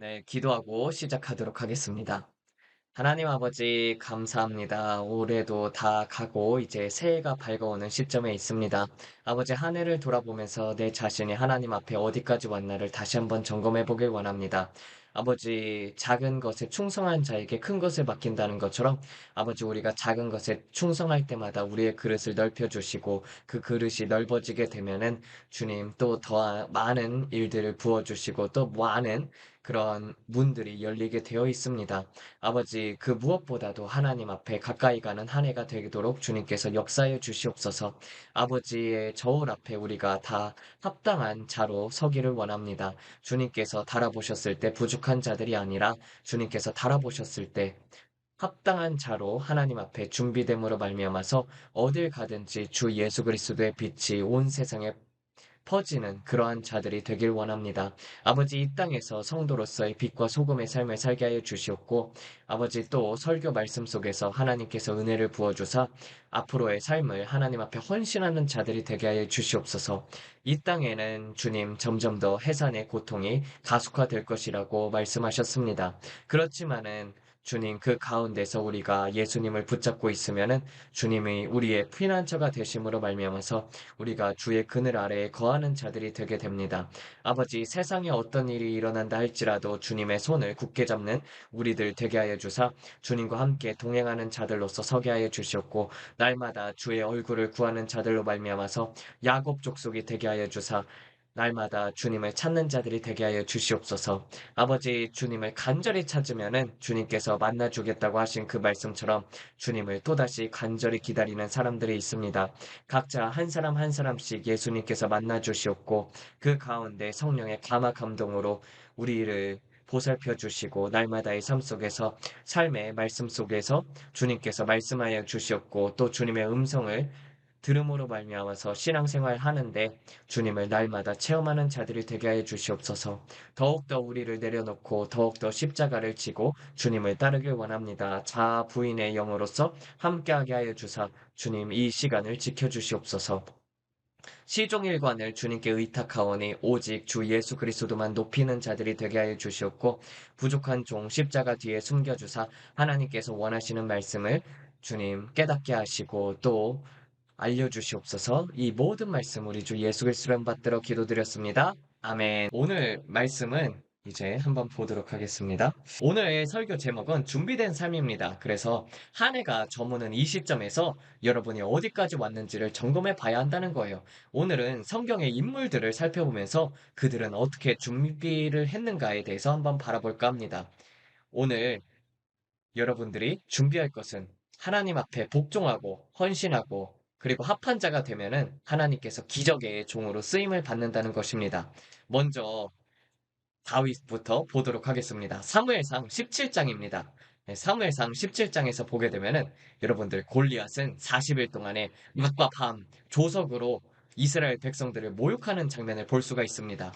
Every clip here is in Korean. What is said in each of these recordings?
네, 기도하고 시작하도록 하겠습니다. 하나님 아버지, 감사합니다. 올해도 다 가고 이제 새해가 밝아오는 시점에 있습니다. 아버지, 한 해를 돌아보면서 내 자신이 하나님 앞에 어디까지 왔나를 다시 한번 점검해 보길 원합니다. 아버지, 작은 것에 충성한 자에게 큰 것을 맡긴다는 것처럼 아버지, 우리가 작은 것에 충성할 때마다 우리의 그릇을 넓혀주시고 그 그릇이 넓어지게 되면은 주님 또 더 많은 일들을 부어주시고 또 많은 그런 문들이 열리게 되어 있습니다. 아버지, 그 무엇보다도 하나님 앞에 가까이 가는 한 해가 되도록 주님께서 역사해 주시옵소서. 아버지의 저울 앞에 우리가 다 합당한 자로 서기를 원합니다. 주님께서 달아보셨을 때 부족한 자들이 아니라 주님께서 달아보셨을 때 합당한 자로 하나님 앞에 준비됨으로 말미암아서 어딜 가든지 주 예수 그리스도의 빛이 온 세상에 퍼지는 그러한 자들이 되길 원합니다. 아버지, 이 땅에서 성도로서의 빛과 소금의 삶을 살게 하여 주시옵고, 아버지 또 설교 말씀 속에서 하나님께서 은혜를 부어주사 앞으로의 삶을 하나님 앞에 헌신하는 자들이 되게 하여 주시옵소서. 이 땅에는 주님 점점 더 해산의 고통이 가속화될 것이라고 말씀하셨습니다. 그렇지만은 주님 그 가운데서 우리가 예수님을 붙잡고 있으면은 주님이 우리의 피난처가 되심으로 말미암아서 우리가 주의 그늘 아래에 거하는 자들이 되게 됩니다. 아버지, 세상에 어떤 일이 일어난다 할지라도 주님의 손을 굳게 잡는 우리들 되게 하여 주사 주님과 함께 동행하는 자들로서 서게 하여 주시옵고 날마다 주의 얼굴을 구하는 자들로 말미암아서 야곱 족속이 되게 하여 주사 날마다 주님을 찾는 자들이 되게 하여 주시옵소서. 아버지, 주님을 간절히 찾으면은 주님께서 만나 주겠다고 하신 그 말씀처럼 주님을 또다시 간절히 기다리는 사람들이 있습니다. 각자 한 사람 한 사람씩 예수님께서 만나 주시옵고 그 가운데 성령의 감화 감동으로 우리를 보살펴 주시고 날마다의 삶 속에서 삶의 말씀 속에서 주님께서 말씀하여 주시옵고 또 주님의 음성을 들음으로 말미암아서 신앙생활 하는데 주님을 날마다 체험하는 자들이 되게 해 주시옵소서. 더욱더 우리를 내려놓고 더욱더 십자가를 지고 주님을 따르길 원합니다. 자아 부인의 영으로서 함께하게 하여 주사 주님 이 시간을 지켜주시옵소서. 시종일관을 주님께 의탁하오니 오직 주 예수 그리스도만 높이는 자들이 되게 하여 주시옵고 부족한 종 십자가 뒤에 숨겨주사 하나님께서 원하시는 말씀을 주님 깨닫게 하시고 또 알려주시옵소서. 이 모든 말씀 우리 주 예수 그리스도를 받들어 기도드렸습니다. 아멘. 오늘 말씀은 이제 한번 보도록 하겠습니다. 오늘의 설교 제목은 준비된 삶입니다. 그래서 한 해가 저무는 이 시점에서 여러분이 어디까지 왔는지를 점검해 봐야 한다는 거예요. 오늘은 성경의 인물들을 살펴보면서 그들은 어떻게 준비를 했는가에 대해서 한번 바라볼까 합니다. 오늘 여러분들이 준비할 것은 하나님 앞에 복종하고 헌신하고 그리고 합한 자가 되면은 하나님께서 기적의 종으로 쓰임을 받는다는 것입니다. 먼저 다윗부터 보도록 하겠습니다. 사무엘상 17장입니다. 사무엘상 17장에서 보게 되면은 여러분들 골리앗은 40일 동안에 낮과 밤 조석으로 이스라엘 백성들을 모욕하는 장면을 볼 수가 있습니다.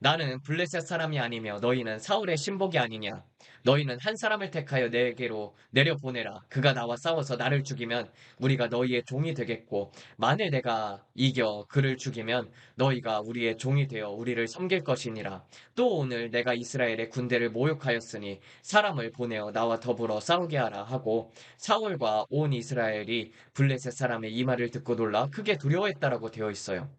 나는 블레셋 사람이 아니며 너희는 사울의 신복이 아니냐. 너희는 한 사람을 택하여 내게로 내려보내라. 그가 나와 싸워서 나를 죽이면 우리가 너희의 종이 되겠고 만일 내가 이겨 그를 죽이면 너희가 우리의 종이 되어 우리를 섬길 것이니라. 또 오늘 내가 이스라엘의 군대를 모욕하였으니 사람을 보내어 나와 더불어 싸우게 하라 하고 사울과 온 이스라엘이 블레셋 사람의 이 말을 듣고 놀라 크게 두려워했다라고 되어 있어요.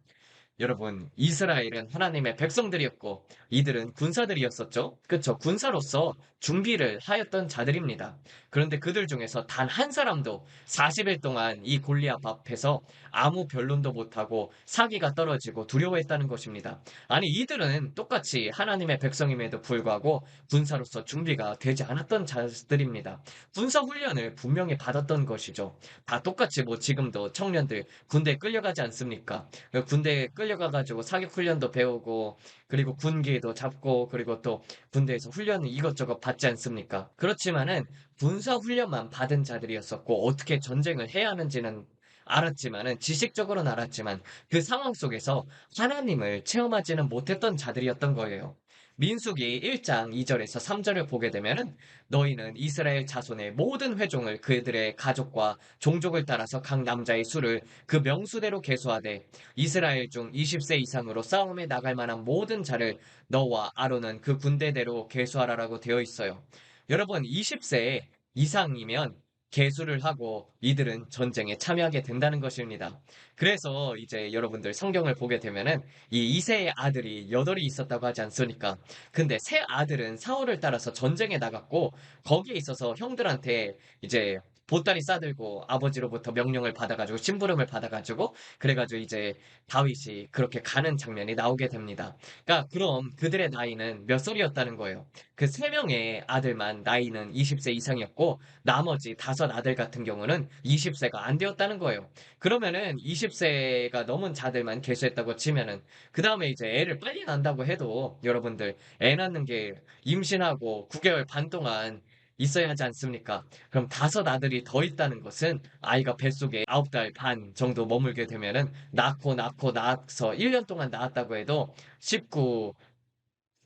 여러분, 이스라엘은 하나님의 백성들이었고 이들은 군사들이었었죠. 그쵸? 군사로서 준비를 하였던 자들입니다. 그런데 그들 중에서 단 한 사람도 40일 동안 이 골리앗 앞에서 아무 변론도 못하고 사기가 떨어지고 두려워했다는 것입니다. 아니, 이들은 똑같이 하나님의 백성임에도 불구하고 군사로서 준비가 되지 않았던 자들입니다. 군사 훈련을 분명히 받았던 것이죠. 다 똑같이 뭐 지금도 청년들 군대에 끌려가지 않습니까? 군대에 끌려가가지고 사격 훈련도 배우고 그리고 군기도 잡고 그리고 또 군대에서 훈련을 이것저것 받지 않습니까? 그렇지만은 군사 훈련만 받은 자들이었었고 어떻게 전쟁을 해야 하는지는 알았지만은 지식적으로는 알았지만 그 상황 속에서 하나님을 체험하지는 못했던 자들이었던 거예요. 민수기 1장 2절에서 3절을 보게 되면은 너희는 이스라엘 자손의 모든 회종을 그들의 가족과 종족을 따라서 각 남자의 수를 그 명수대로 계수하되 이스라엘 중 20세 이상으로 싸움에 나갈 만한 모든 자를 너와 아론은 그 군대대로 계수하라라고 되어 있어요. 여러분 20세 이상이면 계수를 하고 이들은 전쟁에 참여하게 된다는 것입니다. 그래서 이제 여러분들 성경을 보게 되면은 이 이세의 아들이 여덟이 있었다고 하지 않습니까? 근데 세 아들은 사울을 따라서 전쟁에 나갔고 거기에 있어서 형들한테 이제 보따리 싸들고 아버지로부터 명령을 받아가지고 심부름을 받아가지고 그래가지고 이제 다윗이 그렇게 가는 장면이 나오게 됩니다. 그러니까 그럼 그들의 나이는 몇 살이었다는 거예요. 그 세 명의 아들만 나이는 20세 이상이었고 나머지 다섯 아들 같은 경우는 20세가 안 되었다는 거예요. 그러면은 20세가 넘은 자들만 계수했다고 치면은 그 다음에 이제 애를 빨리 낳는다고 해도 여러분들 애 낳는 게 임신하고 9개월 반 동안 있어야 하지 않습니까? 그럼 다섯 아들이 더 있다는 것은 아이가 뱃속에 9달 반 정도 머물게 되면은 낳고 낳아서 1년 동안 낳았다고 해도 19,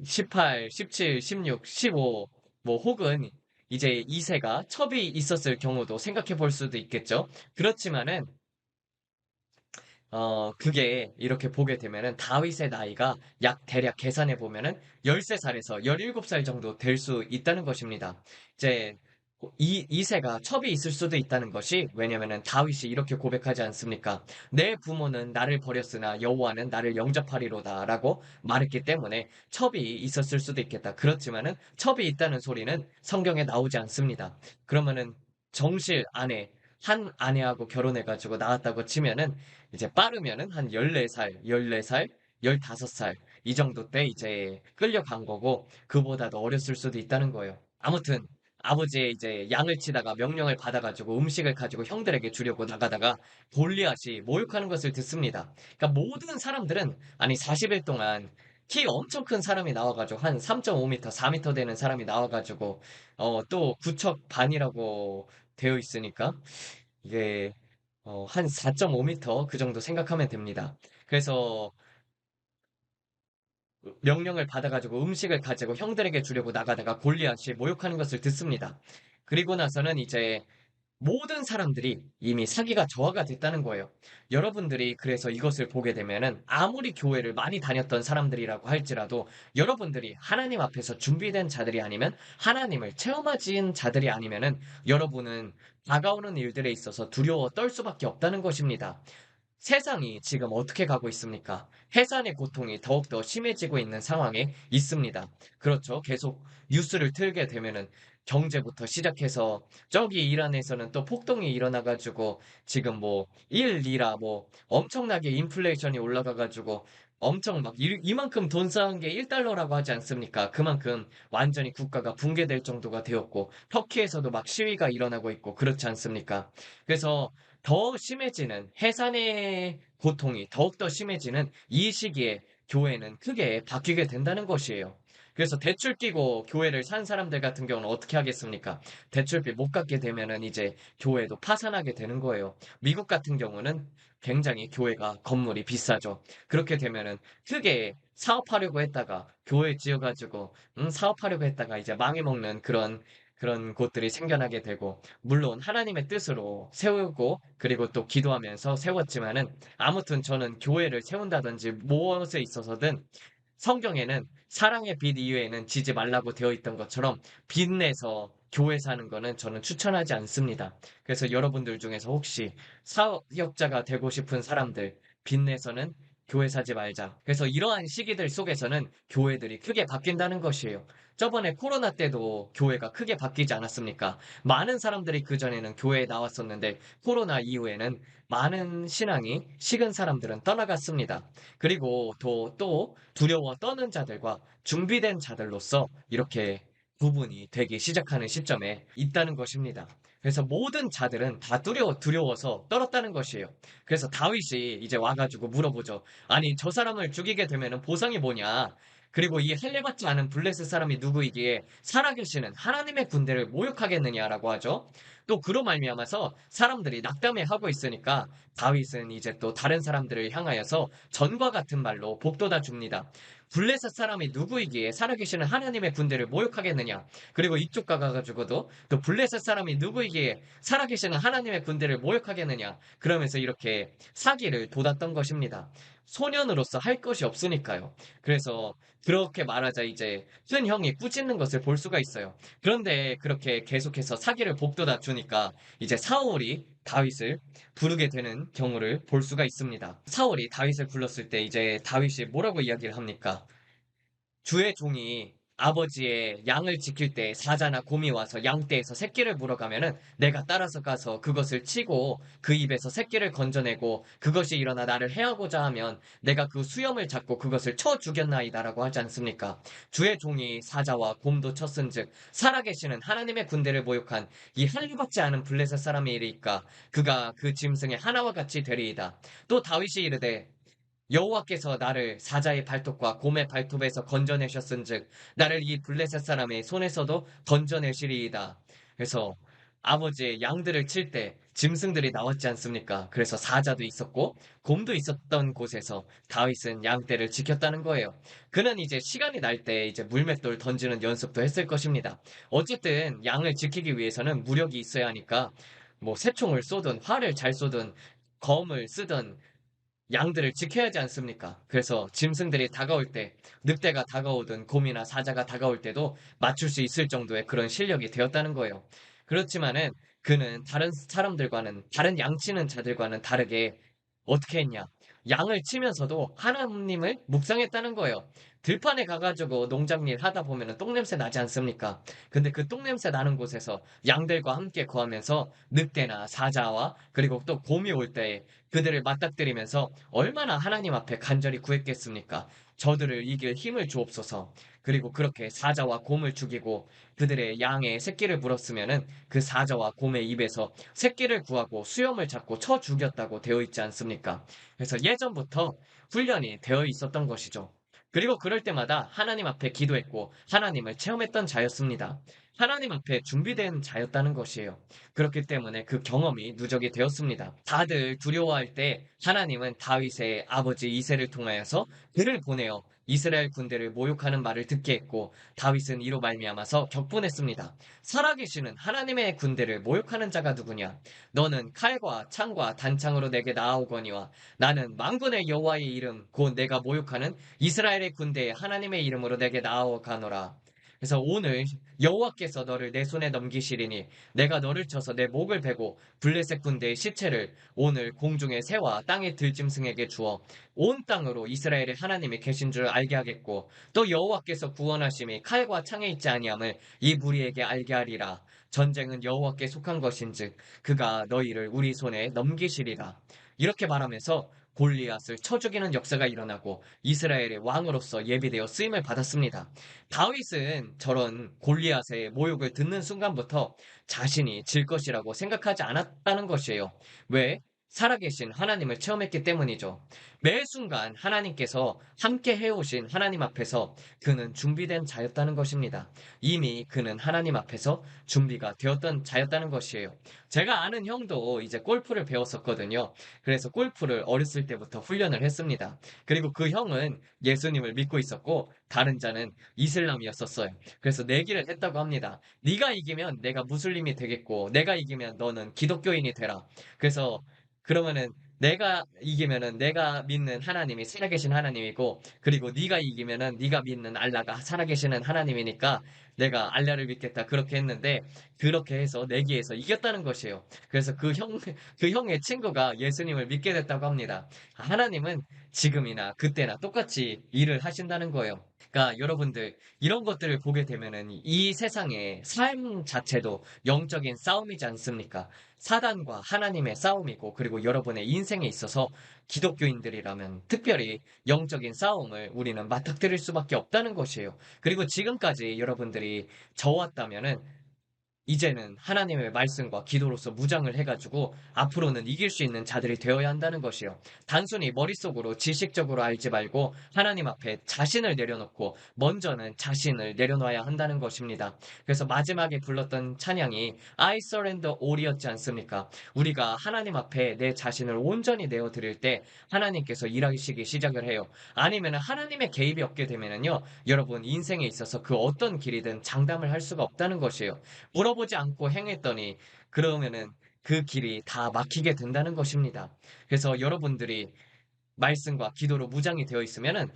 18, 17, 16, 15, 뭐 혹은 이제 2세가 첩이 있었을 경우도 생각해 볼 수도 있겠죠. 그렇지만은 그게 이렇게 보게 되면은 다윗의 나이가 약 대략 계산해 보면은 13살에서 17살 정도 될 수 있다는 것입니다. 이제 이세가 첩이 있을 수도 있다는 것이 왜냐면은 다윗이 이렇게 고백하지 않습니까? 내 부모는 나를 버렸으나 여호와는 나를 영접하리로다라고 말했기 때문에 첩이 있었을 수도 있겠다. 그렇지만은 첩이 있다는 소리는 성경에 나오지 않습니다. 그러면은 정실 아내 한 아내하고 결혼해가지고 낳았다고 치면은 이제 빠르면은 한 14살, 14살, 15살 이 정도 때 이제 끌려간 거고 그보다도 어렸을 수도 있다는 거예요. 아무튼 아버지의 이제 양을 치다가 명령을 받아가지고 음식을 가지고 형들에게 주려고 나가다가 골리앗이 모욕하는 것을 듣습니다. 그러니까 모든 사람들은 아니 40일 동안 키 엄청 큰 사람이 나와가지고 한 3.5m, 4m 되는 사람이 나와가지고 또 구척 반이라고 되어 있으니까 이게 한 4.5m 그 정도 생각하면 됩니다. 그래서 명령을 받아가지고 음식을 가지고 형들에게 주려고 나가다가 골리앗이 모욕하는 것을 듣습니다. 그리고 나서는 이제 모든 사람들이 이미 사기가 저하가 됐다는 거예요. 여러분들이 그래서 이것을 보게 되면은 아무리 교회를 많이 다녔던 사람들이라고 할지라도 여러분들이 하나님 앞에서 준비된 자들이 아니면 하나님을 체험하진 자들이 아니면은 여러분은 다가오는 일들에 있어서 두려워 떨 수밖에 없다는 것입니다. 세상이 지금 어떻게 가고 있습니까? 해산의 고통이 더욱더 심해지고 있는 상황에 있습니다. 그렇죠. 계속 뉴스를 틀게 되면은 경제부터 시작해서 저기 이란에서는 또 폭동이 일어나가지고 지금 뭐 1리라 뭐 엄청나게 인플레이션이 올라가가지고 엄청 막 이만큼 돈 쌓은 게 1달러라고 하지 않습니까? 그만큼 완전히 국가가 붕괴될 정도가 되었고 터키에서도 막 시위가 일어나고 있고 그렇지 않습니까? 그래서 더 심해지는 해산의 고통이 더욱더 심해지는 이 시기에 교회는 크게 바뀌게 된다는 것이에요. 그래서 대출 끼고 교회를 산 사람들 같은 경우는 어떻게 하겠습니까? 대출비 못 갚게 되면은 이제 교회도 파산하게 되는 거예요. 미국 같은 경우는 굉장히 교회가 건물이 비싸죠. 그렇게 되면은 크게 사업하려고 했다가 교회 지어가지고 사업하려고 했다가 이제 망해먹는 그런 곳들이 생겨나게 되고 물론 하나님의 뜻으로 세우고 그리고 또 기도하면서 세웠지만은 아무튼 저는 교회를 세운다든지 무엇에 있어서든 성경에는 사랑의 빛 이외에는 지지 말라고 되어 있던 것처럼 빚내서 교회 사는 거는 저는 추천하지 않습니다. 그래서 여러분들 중에서 혹시 사역자가 되고 싶은 사람들 빚내서는 교회 사지 말자. 그래서 이러한 시기들 속에서는 교회들이 크게 바뀐다는 것이에요. 저번에 코로나 때도 교회가 크게 바뀌지 않았습니까? 많은 사람들이 그전에는 교회에 나왔었는데 코로나 이후에는 많은 신앙이 식은 사람들은 떠나갔습니다. 그리고 또 두려워 떠는 자들과 준비된 자들로서 이렇게 구분이 되기 시작하는 시점에 있다는 것입니다. 그래서 모든 자들은 다 두려워서 떨었다는 것이에요. 그래서 다윗이 이제 와가지고 물어보죠. 아니, 저 사람을 죽이게 되면 보상이 뭐냐? 그리고 이 할례받지 않은 블레셋 사람이 누구이기에 살아계시는 하나님의 군대를 모욕하겠느냐라고 하죠. 또 그로 말미암아서 사람들이 낙담해하고 있으니까 다윗은 이제 또 다른 사람들을 향하여서 전과 같은 말로 복돋아 줍니다. 블레셋 사람이 누구이기에 살아계시는 하나님의 군대를 모욕하겠느냐. 그리고 이쪽 가가지고도 또 블레셋 사람이 누구이기에 살아계시는 하나님의 군대를 모욕하겠느냐. 그러면서 이렇게 사기를 돋았던 것입니다. 소년으로서 할 것이 없으니까요. 그래서 그렇게 말하자 이제 큰 형이 꾸짖는 것을 볼 수가 있어요. 그런데 그렇게 계속해서 사기를 복돋아 주니까 이제 사울이 다윗을 부르게 되는 경우를 볼 수가 있습니다. 사울이 다윗을 불렀을 때 이제 다윗이 뭐라고 이야기를 합니까? 주의 종이 아버지의 양을 지킬 때 사자나 곰이 와서 양떼에서 새끼를 물어가면은 내가 따라서 가서 그것을 치고 그 입에서 새끼를 건져내고 그것이 일어나 나를 해하고자 하면 내가 그 수염을 잡고 그것을 쳐 죽였나이다라고 하지 않습니까? 주의 종이 사자와 곰도 쳤은즉 살아계시는 하나님의 군대를 모욕한 이 할례받지 않은 블레셋 사람이 이리까 그가 그 짐승의 하나와 같이 되리이다. 또 다윗이 이르되 여호와께서 나를 사자의 발톱과 곰의 발톱에서 건져내셨은즉 나를 이 블레셋 사람의 손에서도 건져내시리이다. 그래서 아버지의 양들을 칠 때 짐승들이 나왔지 않습니까? 그래서 사자도 있었고 곰도 있었던 곳에서 다윗은 양떼를 지켰다는 거예요. 그는 이제 시간이 날 때 이제 물맷돌 던지는 연습도 했을 것입니다. 어쨌든 양을 지키기 위해서는 무력이 있어야 하니까 뭐 새총을 쏘든 활을 잘 쏘든 검을 쓰든 양들을 지켜야 하지 않습니까? 그래서 짐승들이 다가올 때, 늑대가 다가오든 곰이나 사자가 다가올 때도 맞출 수 있을 정도의 그런 실력이 되었다는 거예요. 그렇지만은 그는 다른 사람들과는, 다른 양치는 자들과는 다르게 어떻게 했냐? 양을 치면서도 하나님을 묵상했다는 거예요. 들판에 가가지고 농장일 하다 보면 똥냄새 나지 않습니까? 근데 그 똥냄새 나는 곳에서 양들과 함께 거하면서 늑대나 사자와 그리고 또 곰이 올 때 그들을 맞닥뜨리면서 얼마나 하나님 앞에 간절히 구했겠습니까? 저들을 이길 힘을 주옵소서. 그리고 그렇게 사자와 곰을 죽이고 그들의 양의 새끼를 물었으면은 그 사자와 곰의 입에서 새끼를 구하고 수염을 잡고 쳐 죽였다고 되어 있지 않습니까? 그래서 예전부터 훈련이 되어 있었던 것이죠. 그리고 그럴 때마다 하나님 앞에 기도했고 하나님을 체험했던 자였습니다. 하나님 앞에 준비된 자였다는 것이에요. 그렇기 때문에 그 경험이 누적이 되었습니다. 다들 두려워할 때 하나님은 다윗의 아버지 이새를 통하여서 그를 보내어 이스라엘 군대를 모욕하는 말을 듣게 했고 다윗은 이로 말미암아서 격분했습니다. 살아계시는 하나님의 군대를 모욕하는 자가 누구냐? 너는 칼과 창과 단창으로 내게 나아오거니와 나는 만군의 여호와의 이름 곧 내가 모욕하는 이스라엘의 군대의 하나님의 이름으로 내게 나아가노라. 그래서 오늘 여호와께서 너를 내 손에 넘기시리니 내가 너를 쳐서 내 목을 베고 블레셋 군대의 시체를 오늘 공중의 새와 땅의 들짐승에게 주어 온 땅으로 이스라엘의 하나님이 계신 줄 알게 하겠고 또 여호와께서 구원하심이 칼과 창에 있지 아니함을 이 무리에게 알게 하리라. 전쟁은 여호와께 속한 것인즉 그가 너희를 우리 손에 넘기시리라. 이렇게 말하면서 골리앗을 쳐 죽이는 역사가 일어나고 이스라엘의 왕으로서 예비되어 쓰임을 받았습니다. 다윗은 저런 골리앗의 모욕을 듣는 순간부터 자신이 질 것이라고 생각하지 않았다는 것이에요. 왜? 살아계신 하나님을 체험했기 때문이죠. 매 순간 하나님께서 함께 해오신 하나님 앞에서 그는 준비된 자였다는 것입니다. 이미 그는 하나님 앞에서 준비가 되었던 자였다는 것이에요. 제가 아는 형도 이제 골프를 배웠었거든요. 그래서 골프를 어렸을 때부터 훈련을 했습니다. 그리고 그 형은 예수님을 믿고 있었고 다른 자는 이슬람이었었어요. 그래서 내기를 했다고 합니다. 네가 이기면 내가 무슬림이 되겠고 내가 이기면 너는 기독교인이 되라. 그래서 그러면은 내가 이기면은 내가 믿는 하나님이 살아계신 하나님이고 그리고 네가 이기면은 네가 믿는 알라가 살아계시는 하나님이니까 내가 알라를 믿겠다 그렇게 했는데 그렇게 해서 내기에서 이겼다는 것이에요. 그래서 그 형의 친구가 예수님을 믿게 됐다고 합니다. 하나님은 지금이나 그때나 똑같이 일을 하신다는 거예요. 그러니까 여러분들 이런 것들을 보게 되면은 이 세상의 삶 자체도 영적인 싸움이지 않습니까? 사단과 하나님의 싸움이고 그리고 여러분의 인생에 있어서 기독교인들이라면 특별히 영적인 싸움을 우리는 맞닥뜨릴 수밖에 없다는 것이에요. 그리고 지금까지 여러분들이 져왔다면은 이제는 하나님의 말씀과 기도로서 무장을 해가지고 앞으로는 이길 수 있는 자들이 되어야 한다는 것이요. 단순히 머릿속으로 지식적으로 알지 말고 하나님 앞에 자신을 내려놓고 먼저는 자신을 내려놔야 한다는 것입니다. 그래서 마지막에 불렀던 찬양이 I surrender all이었지 않습니까? 우리가 하나님 앞에 내 자신을 온전히 내어드릴 때 하나님께서 일하시기 시작을 해요. 아니면 하나님의 개입이 없게 되면은요, 여러분 인생에 있어서 그 어떤 길이든 장담을 할 수가 없다는 것이에요. 물어보지 않고 행했더니 그러면은 그 길이 다 막히게 된다는 것입니다. 그래서 여러분들이 말씀과 기도로 무장이 되어 있으면은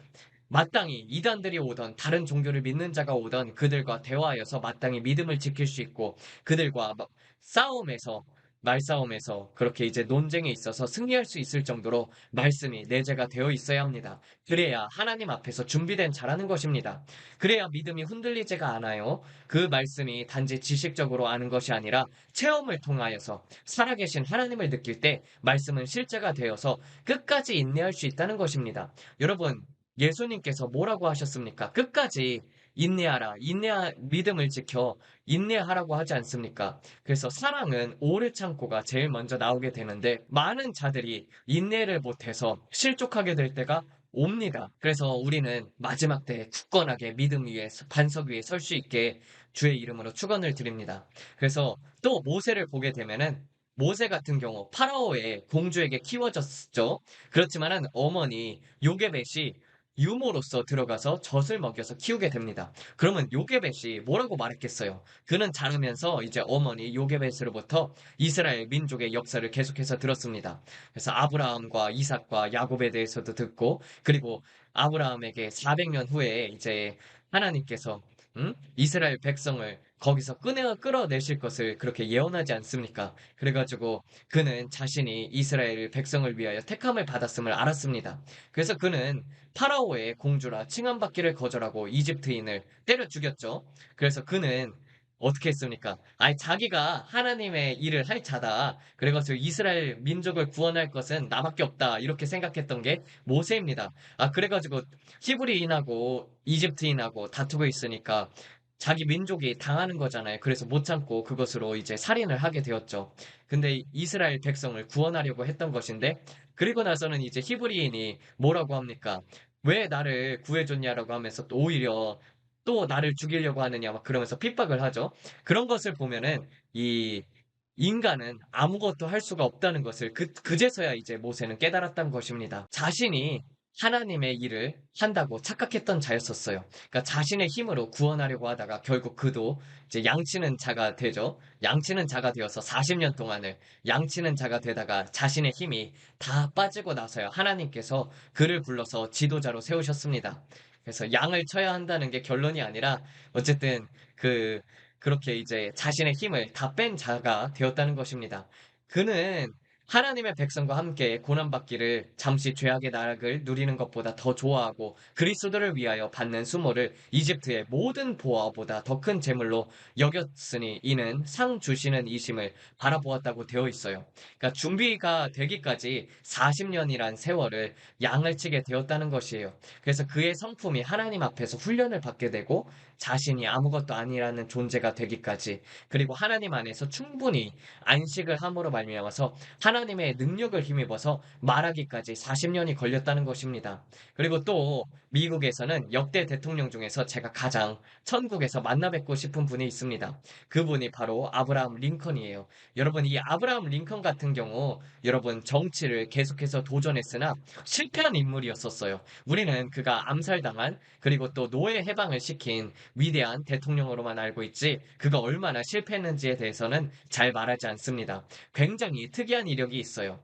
마땅히 이단들이 오던 다른 종교를 믿는 자가 오던 그들과 대화하여서 마땅히 믿음을 지킬 수 있고 그들과 싸움에서 말싸움에서 그렇게 이제 논쟁에 있어서 승리할 수 있을 정도로 말씀이 내재가 되어 있어야 합니다. 그래야 하나님 앞에서 준비된 자라는 것입니다. 그래야 믿음이 흔들리지가 않아요. 그 말씀이 단지 지식적으로 아는 것이 아니라 체험을 통하여서 살아계신 하나님을 느낄 때 말씀은 실제가 되어서 끝까지 인내할 수 있다는 것입니다. 여러분, 예수님께서 뭐라고 하셨습니까? 끝까지 인내하라. 믿음을 지켜 인내하라고 하지 않습니까? 그래서 사랑은 오래 참고가 제일 먼저 나오게 되는데 많은 자들이 인내를 못해서 실족하게 될 때가 옵니다. 그래서 우리는 마지막 때에 굳건하게 믿음 위에 반석 위에 설 수 있게 주의 이름으로 축원을 드립니다. 그래서 또 모세를 보게 되면은 모세 같은 경우 파라오의 공주에게 키워졌죠. 그렇지만은 어머니 요게벳이 유모로서 들어가서 젖을 먹여서 키우게 됩니다. 그러면 요게벳이 뭐라고 말했겠어요? 그는 자라면서 이제 어머니 요게벳으로부터 이스라엘 민족의 역사를 계속해서 들었습니다. 그래서 아브라함과 이삭과 야곱에 대해서도 듣고 그리고 아브라함에게 400년 후에 이제 하나님께서 이스라엘 백성을 거기서 끌어내실 것을 그렇게 예언하지 않습니까? 그래가지고 그는 자신이 이스라엘 백성을 위하여 택함을 받았음을 알았습니다. 그래서 그는 파라오의 공주라 칭함받기를 거절하고 이집트인을 때려 죽였죠. 그래서 그는 어떻게 했습니까? 아니, 자기가 하나님의 일을 할 자다. 그래가지고 이스라엘 민족을 구원할 것은 나밖에 없다. 이렇게 생각했던 게 모세입니다. 그래가지고 히브리인하고 이집트인하고 다투고 있으니까 자기 민족이 당하는 거잖아요. 그래서 못 참고 그것으로 이제 살인을 하게 되었죠. 근데 이스라엘 백성을 구원하려고 했던 것인데, 그리고 나서는 이제 히브리인이 뭐라고 합니까? 왜 나를 구해줬냐라고 하면서 또 오히려 또 나를 죽이려고 하느냐 막 그러면서 핍박을 하죠. 그런 것을 보면은 이 인간은 아무것도 할 수가 없다는 것을 그제서야 이제 모세는 깨달았던 것입니다. 자신이 하나님의 일을 한다고 착각했던 자였었어요. 그러니까 자신의 힘으로 구원하려고 하다가 결국 그도 이제 양치는 자가 되죠. 양치는 자가 되어서 40년 동안을 양치는 자가 되다가 자신의 힘이 다 빠지고 나서야 하나님께서 그를 불러서 지도자로 세우셨습니다. 그래서 양을 쳐야 한다는 게 결론이 아니라 어쨌든 그 그렇게 이제 자신의 힘을 다 뺀 자가 되었다는 것입니다. 그는 하나님의 백성과 함께 고난받기를 잠시 죄악의 나락을 누리는 것보다 더 좋아하고 그리스도를 위하여 받는 수모를 이집트의 모든 보화보다 더 큰 재물로 여겼으니 이는 상 주시는 이심을 바라보았다고 되어 있어요. 그러니까 준비가 되기까지 40년이란 세월을 양을 치게 되었다는 것이에요. 그래서 그의 성품이 하나님 앞에서 훈련을 받게 되고 자신이 아무것도 아니라는 존재가 되기까지 그리고 하나님 안에서 충분히 안식을 함으로 말미암아서 하나님의 능력을 힘입어서 말하기까지 40년이 걸렸다는 것입니다. 그리고 또 미국에서는 역대 대통령 중에서 제가 가장 천국에서 만나 뵙고 싶은 분이 있습니다. 그분이 바로 아브라함 링컨이에요. 여러분, 이 아브라함 링컨 같은 경우 여러분 정치를 계속해서 도전했으나 실패한 인물이었었어요. 우리는 그가 암살당한 그리고 또 노예 해방을 시킨 위대한 대통령으로만 알고 있지 그가 얼마나 실패했는지에 대해서는 잘 말하지 않습니다. 굉장히 특이한 이력이 있어요.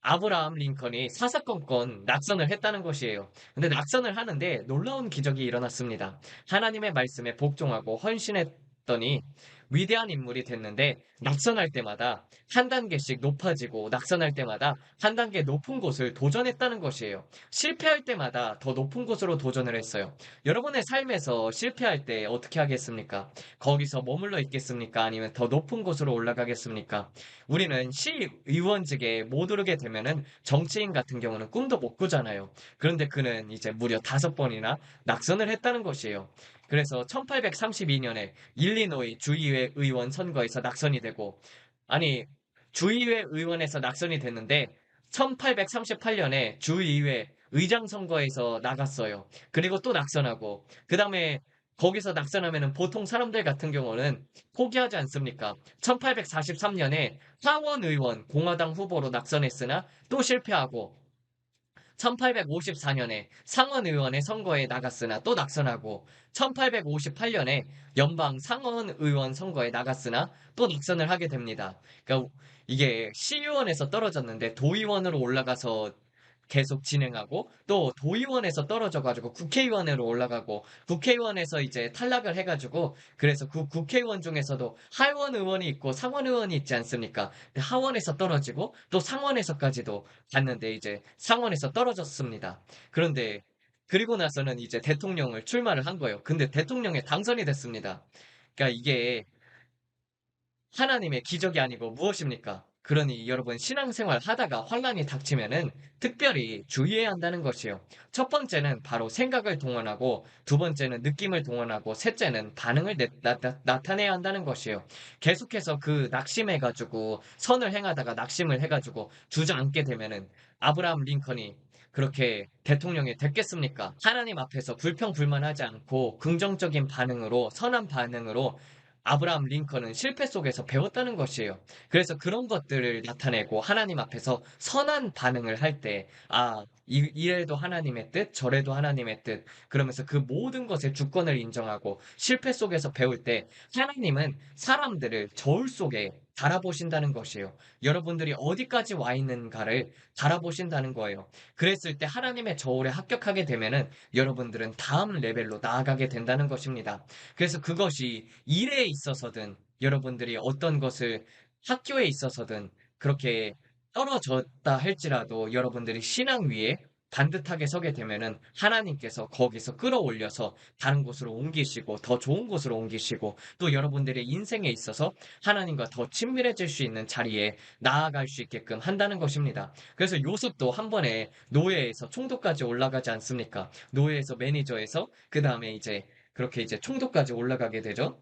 아브라함 링컨이 사사건건 낙선을 했다는 것이에요. 근데 낙선을 하는데 놀라운 기적이 일어났습니다. 하나님의 말씀에 복종하고 헌신했더니 위대한 인물이 됐는데 낙선할 때마다 한 단계씩 높아지고 낙선할 때마다 한 단계 높은 곳을 도전했다는 것이에요. 실패할 때마다 더 높은 곳으로 도전을 했어요. 여러분의 삶에서 실패할 때 어떻게 하겠습니까? 거기서 머물러 있겠습니까? 아니면 더 높은 곳으로 올라가겠습니까? 우리는 시의원직에 못 오르게 되면은 정치인 같은 경우는 꿈도 못 꾸잖아요. 그런데 그는 이제 무려 5번이나 낙선을 했다는 것이에요. 그래서 1832년에 일리노이 주의회 의원 선거에서 낙선이 되고, 아니, 주의회 의원에서 낙선이 됐는데, 1838년에 주의회 의장 선거에서 나갔어요. 그리고 또 낙선하고, 그 다음에 거기서 낙선하면은 보통 사람들 같은 경우는 포기하지 않습니까? 1843년에 하원 의원 공화당 후보로 낙선했으나 또 실패하고, 1854년에 상원의원의 선거에 나갔으나 또 낙선하고 1858년에 연방 상원의원 선거에 나갔으나 또 낙선을 하게 됩니다. 그러니까 이게 시의원에서 떨어졌는데 도의원으로 올라가서 계속 진행하고 또 도의원에서 떨어져가지고 국회의원으로 올라가고 국회의원에서 이제 탈락을 해가지고 그래서 그 국회의원 중에서도 하원 의원이 있고 상원 의원이 있지 않습니까? 근데 하원에서 떨어지고 또 상원에서까지도 갔는데 이제 상원에서 떨어졌습니다. 그런데 그리고 나서는 이제 대통령을 출마를 한 거예요. 근데 대통령에 당선이 됐습니다. 그러니까 이게 하나님의 기적이 아니고 무엇입니까? 그러니 여러분 신앙생활 하다가 환란이 닥치면은 특별히 주의해야 한다는 것이요. 첫 번째는 바로 생각을 동원하고 두 번째는 느낌을 동원하고 셋째는 반응을 나타내야 한다는 것이요. 계속해서 그 낙심해가지고 선을 행하다가 낙심을 해가지고 주저앉게 되면은 아브라함 링컨이 그렇게 대통령이 됐겠습니까? 하나님 앞에서 불평불만하지 않고 긍정적인 반응으로 선한 반응으로 아브라함 링컨은 실패 속에서 배웠다는 것이에요. 그래서 그런 것들을 나타내고 하나님 앞에서 선한 반응을 할 때, 이래도 하나님의 뜻, 저래도 하나님의 뜻, 그러면서 그 모든 것의 주권을 인정하고 실패 속에서 배울 때 하나님은 사람들을 저울 속에 달아보신다는 것이에요. 여러분들이 어디까지 와 있는가를 달아보신다는 거예요. 그랬을 때 하나님의 저울에 합격하게 되면은 여러분들은 다음 레벨로 나아가게 된다는 것입니다. 그래서 그것이 일에 있어서든 여러분들이 어떤 것을 학교에 있어서든 그렇게 떨어졌다 할지라도 여러분들이 신앙 위에 반듯하게 서게 되면은 하나님께서 거기서 끌어올려서 다른 곳으로 옮기시고 더 좋은 곳으로 옮기시고 또 여러분들의 인생에 있어서 하나님과 더 친밀해질 수 있는 자리에 나아갈 수 있게끔 한다는 것입니다. 그래서 요셉도 한 번에 노예에서 총독까지 올라가지 않습니까? 노예에서 매니저에서 그 다음에 이제 그렇게 이제 총독까지 올라가게 되죠.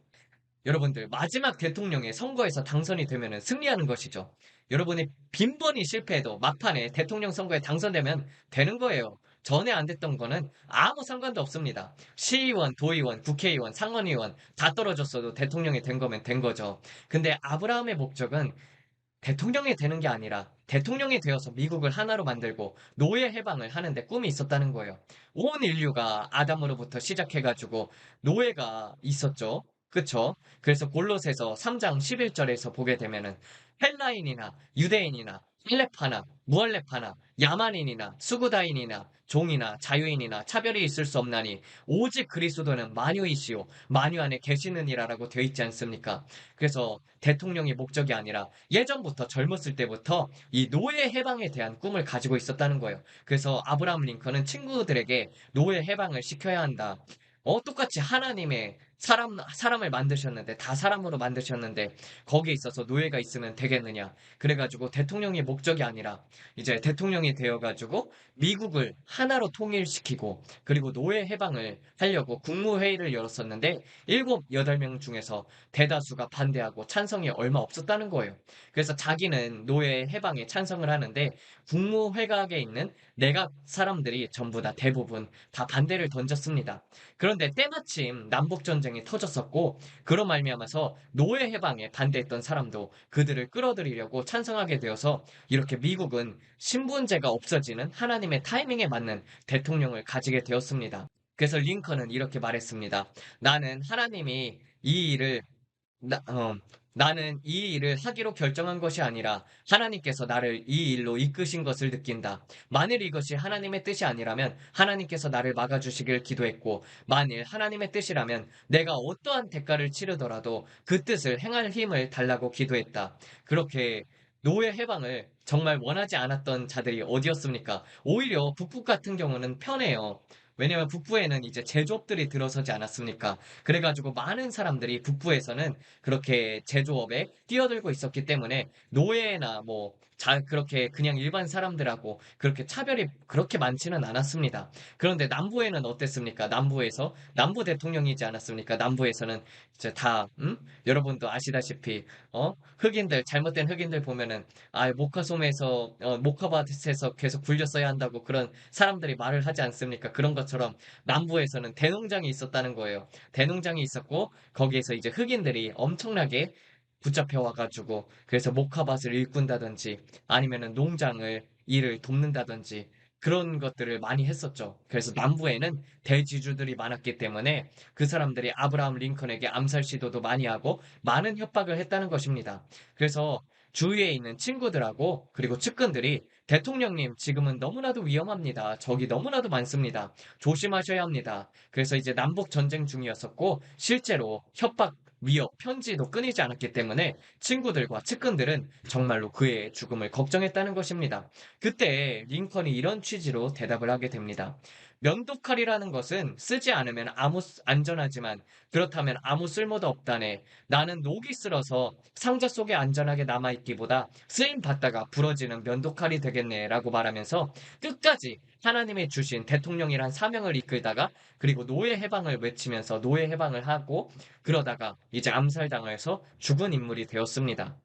여러분들, 마지막 대통령의 선거에서 당선이 되면 승리하는 것이죠. 여러분이 빈번히 실패해도 막판에 대통령 선거에 당선되면 되는 거예요. 전에 안 됐던 거는 아무 상관도 없습니다. 시의원, 도의원, 국회의원, 상원의원 다 떨어졌어도 대통령이 된 거면 된 거죠. 근데 아브라함의 목적은 대통령이 되는 게 아니라 대통령이 되어서 미국을 하나로 만들고 노예 해방을 하는데 꿈이 있었다는 거예요. 온 인류가 아담으로부터 시작해가지고 노예가 있었죠. 그쵸? 그래서 골로새서 3장 11절에서 보게 되면은 헬라인이나 유대인이나 할레파나 무할레파나 야만인이나 수구다인이나 종이나 자유인이나 차별이 있을 수 없나니 오직 그리스도는 만유이시오 만유 안에 계시느니라라고 되어 있지 않습니까? 그래서 대통령이 목적이 아니라 예전부터 젊었을 때부터 이 노예 해방에 대한 꿈을 가지고 있었다는 거예요. 그래서 아브라함 링컨은 친구들에게 노예 해방을 시켜야 한다. 똑같이 하나님의 사람을 만드셨는데, 다 사람으로 만드셨는데, 거기에 있어서 노예가 있으면 되겠느냐. 그래가지고 대통령의 목적이 아니라, 이제 대통령이 되어가지고, 미국을 하나로 통일시키고, 그리고 노예 해방을 하려고 국무회의를 열었었는데, 7, 8명 중에서 대다수가 반대하고 찬성이 얼마 없었다는 거예요. 그래서 자기는 노예 해방에 찬성을 하는데, 국무회각에 있는 내각 사람들이 전부 다 대부분 다 반대를 던졌습니다. 그런데 때마침 남북전쟁이 터졌었고 그로 말미암아서 노예 해방에 반대했던 사람도 그들을 끌어들이려고 찬성하게 되어서 이렇게 미국은 신분제가 없어지는 하나님의 타이밍에 맞는 대통령을 가지게 되었습니다. 그래서 링컨은 이렇게 말했습니다. 나는 하나님이 이 일을 나, 어, 나는 이 일을 하기로 결정한 것이 아니라 하나님께서 나를 이 일로 이끄신 것을 느낀다. 만일 이것이 하나님의 뜻이 아니라면 하나님께서 나를 막아주시길 기도했고, 만일 하나님의 뜻이라면 내가 어떠한 대가를 치르더라도 그 뜻을 행할 힘을 달라고 기도했다. 그렇게 노예 해방을 정말 원하지 않았던 자들이 어디였습니까? 오히려 북북 같은 경우는 편해요. 왜냐면 북부에는 이제 제조업들이 들어서지 않았습니까? 그래가지고 많은 사람들이 북부에서는 그렇게 제조업에 뛰어들고 있었기 때문에 노예나 뭐 그렇게 그냥 일반 사람들하고 그렇게 차별이 그렇게 많지는 않았습니다. 그런데 남부에는 어땠습니까? 남부 대통령이지 않았습니까? 남부에서는 이제 다, 여러분도 아시다시피, 잘못된 흑인들 보면은, 모카밭에서 계속 굴렸어야 한다고 그런 사람들이 말을 하지 않습니까? 그런 것처럼 남부에서는 대농장이 있었다는 거예요. 대농장이 있었고, 거기에서 이제 흑인들이 엄청나게 붙잡혀 와가지고, 그래서 모카밭을 일꾼다든지, 아니면은 일을 돕는다든지, 그런 것들을 많이 했었죠. 그래서 남부에는 대지주들이 많았기 때문에 그 사람들이 아브라함 링컨에게 암살 시도도 많이 하고 많은 협박을 했다는 것입니다. 그래서 주위에 있는 친구들하고 그리고 측근들이 대통령님 지금은 너무나도 위험합니다. 적이 너무나도 많습니다. 조심하셔야 합니다. 그래서 이제 남북 전쟁 중이었었고 실제로 협박, 위협, 편지도 끊이지 않았기 때문에 친구들과 측근들은 정말로 그의 죽음을 걱정했다는 것입니다. 그때 링컨이 이런 취지로 대답을 하게 됩니다. 면도칼이라는 것은 쓰지 않으면 안전하지만 그렇다면 아무 쓸모도 없다네. 나는 녹이 슬어서 상자 속에 안전하게 남아있기보다 쓰임 받다가 부러지는 면도칼이 되겠네 라고 말하면서 끝까지 하나님이 주신 대통령이란 사명을 이끌다가 그리고 노예 해방을 외치면서 노예 해방을 하고 그러다가 이제 암살당해서 죽은 인물이 되었습니다.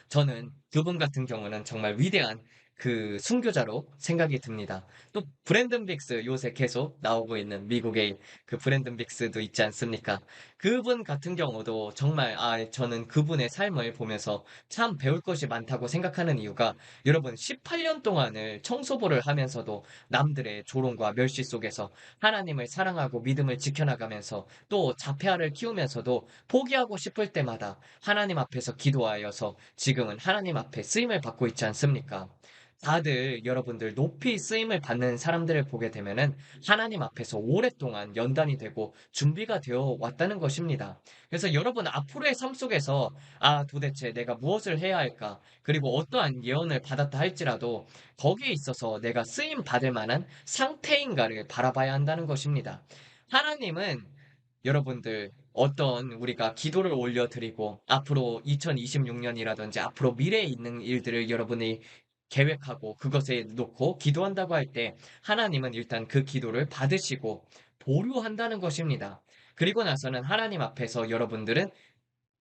저는 그분 같은 경우는 정말 위대한 그 순교자로 생각이 듭니다. 또 브랜든 빅스 요새 계속 나오고 있는 미국의 그 브랜든 빅스도 있지 않습니까? 그분 같은 경우도 정말 저는 그분의 삶을 보면서 참 배울 것이 많다고 생각하는 이유가 여러분 18년 동안을 청소부를 하면서도 남들의 조롱과 멸시 속에서 하나님을 사랑하고 믿음을 지켜나가면서 또 자폐아를 키우면서도 포기하고 싶을 때마다 하나님 앞에서 기도하여서 지금은 하나님 앞에 쓰임을 받고 있지 않습니까? 다들 여러분들 높이 쓰임을 받는 사람들을 보게 되면은 하나님 앞에서 오랫동안 연단이 되고 준비가 되어 왔다는 것입니다. 그래서 여러분 앞으로의 삶 속에서 도대체 내가 무엇을 해야 할까? 그리고 어떠한 예언을 받았다 할지라도 거기에 있어서 내가 쓰임 받을 만한 상태인가를 바라봐야 한다는 것입니다. 하나님은 여러분들 어떤 우리가 기도를 올려드리고 앞으로 2026년이라든지 앞으로 미래에 있는 일들을 여러분이 계획하고 그것에 놓고 기도한다고 할 때 하나님은 일단 그 기도를 받으시고 보류한다는 것입니다. 그리고 나서는 하나님 앞에서 여러분들은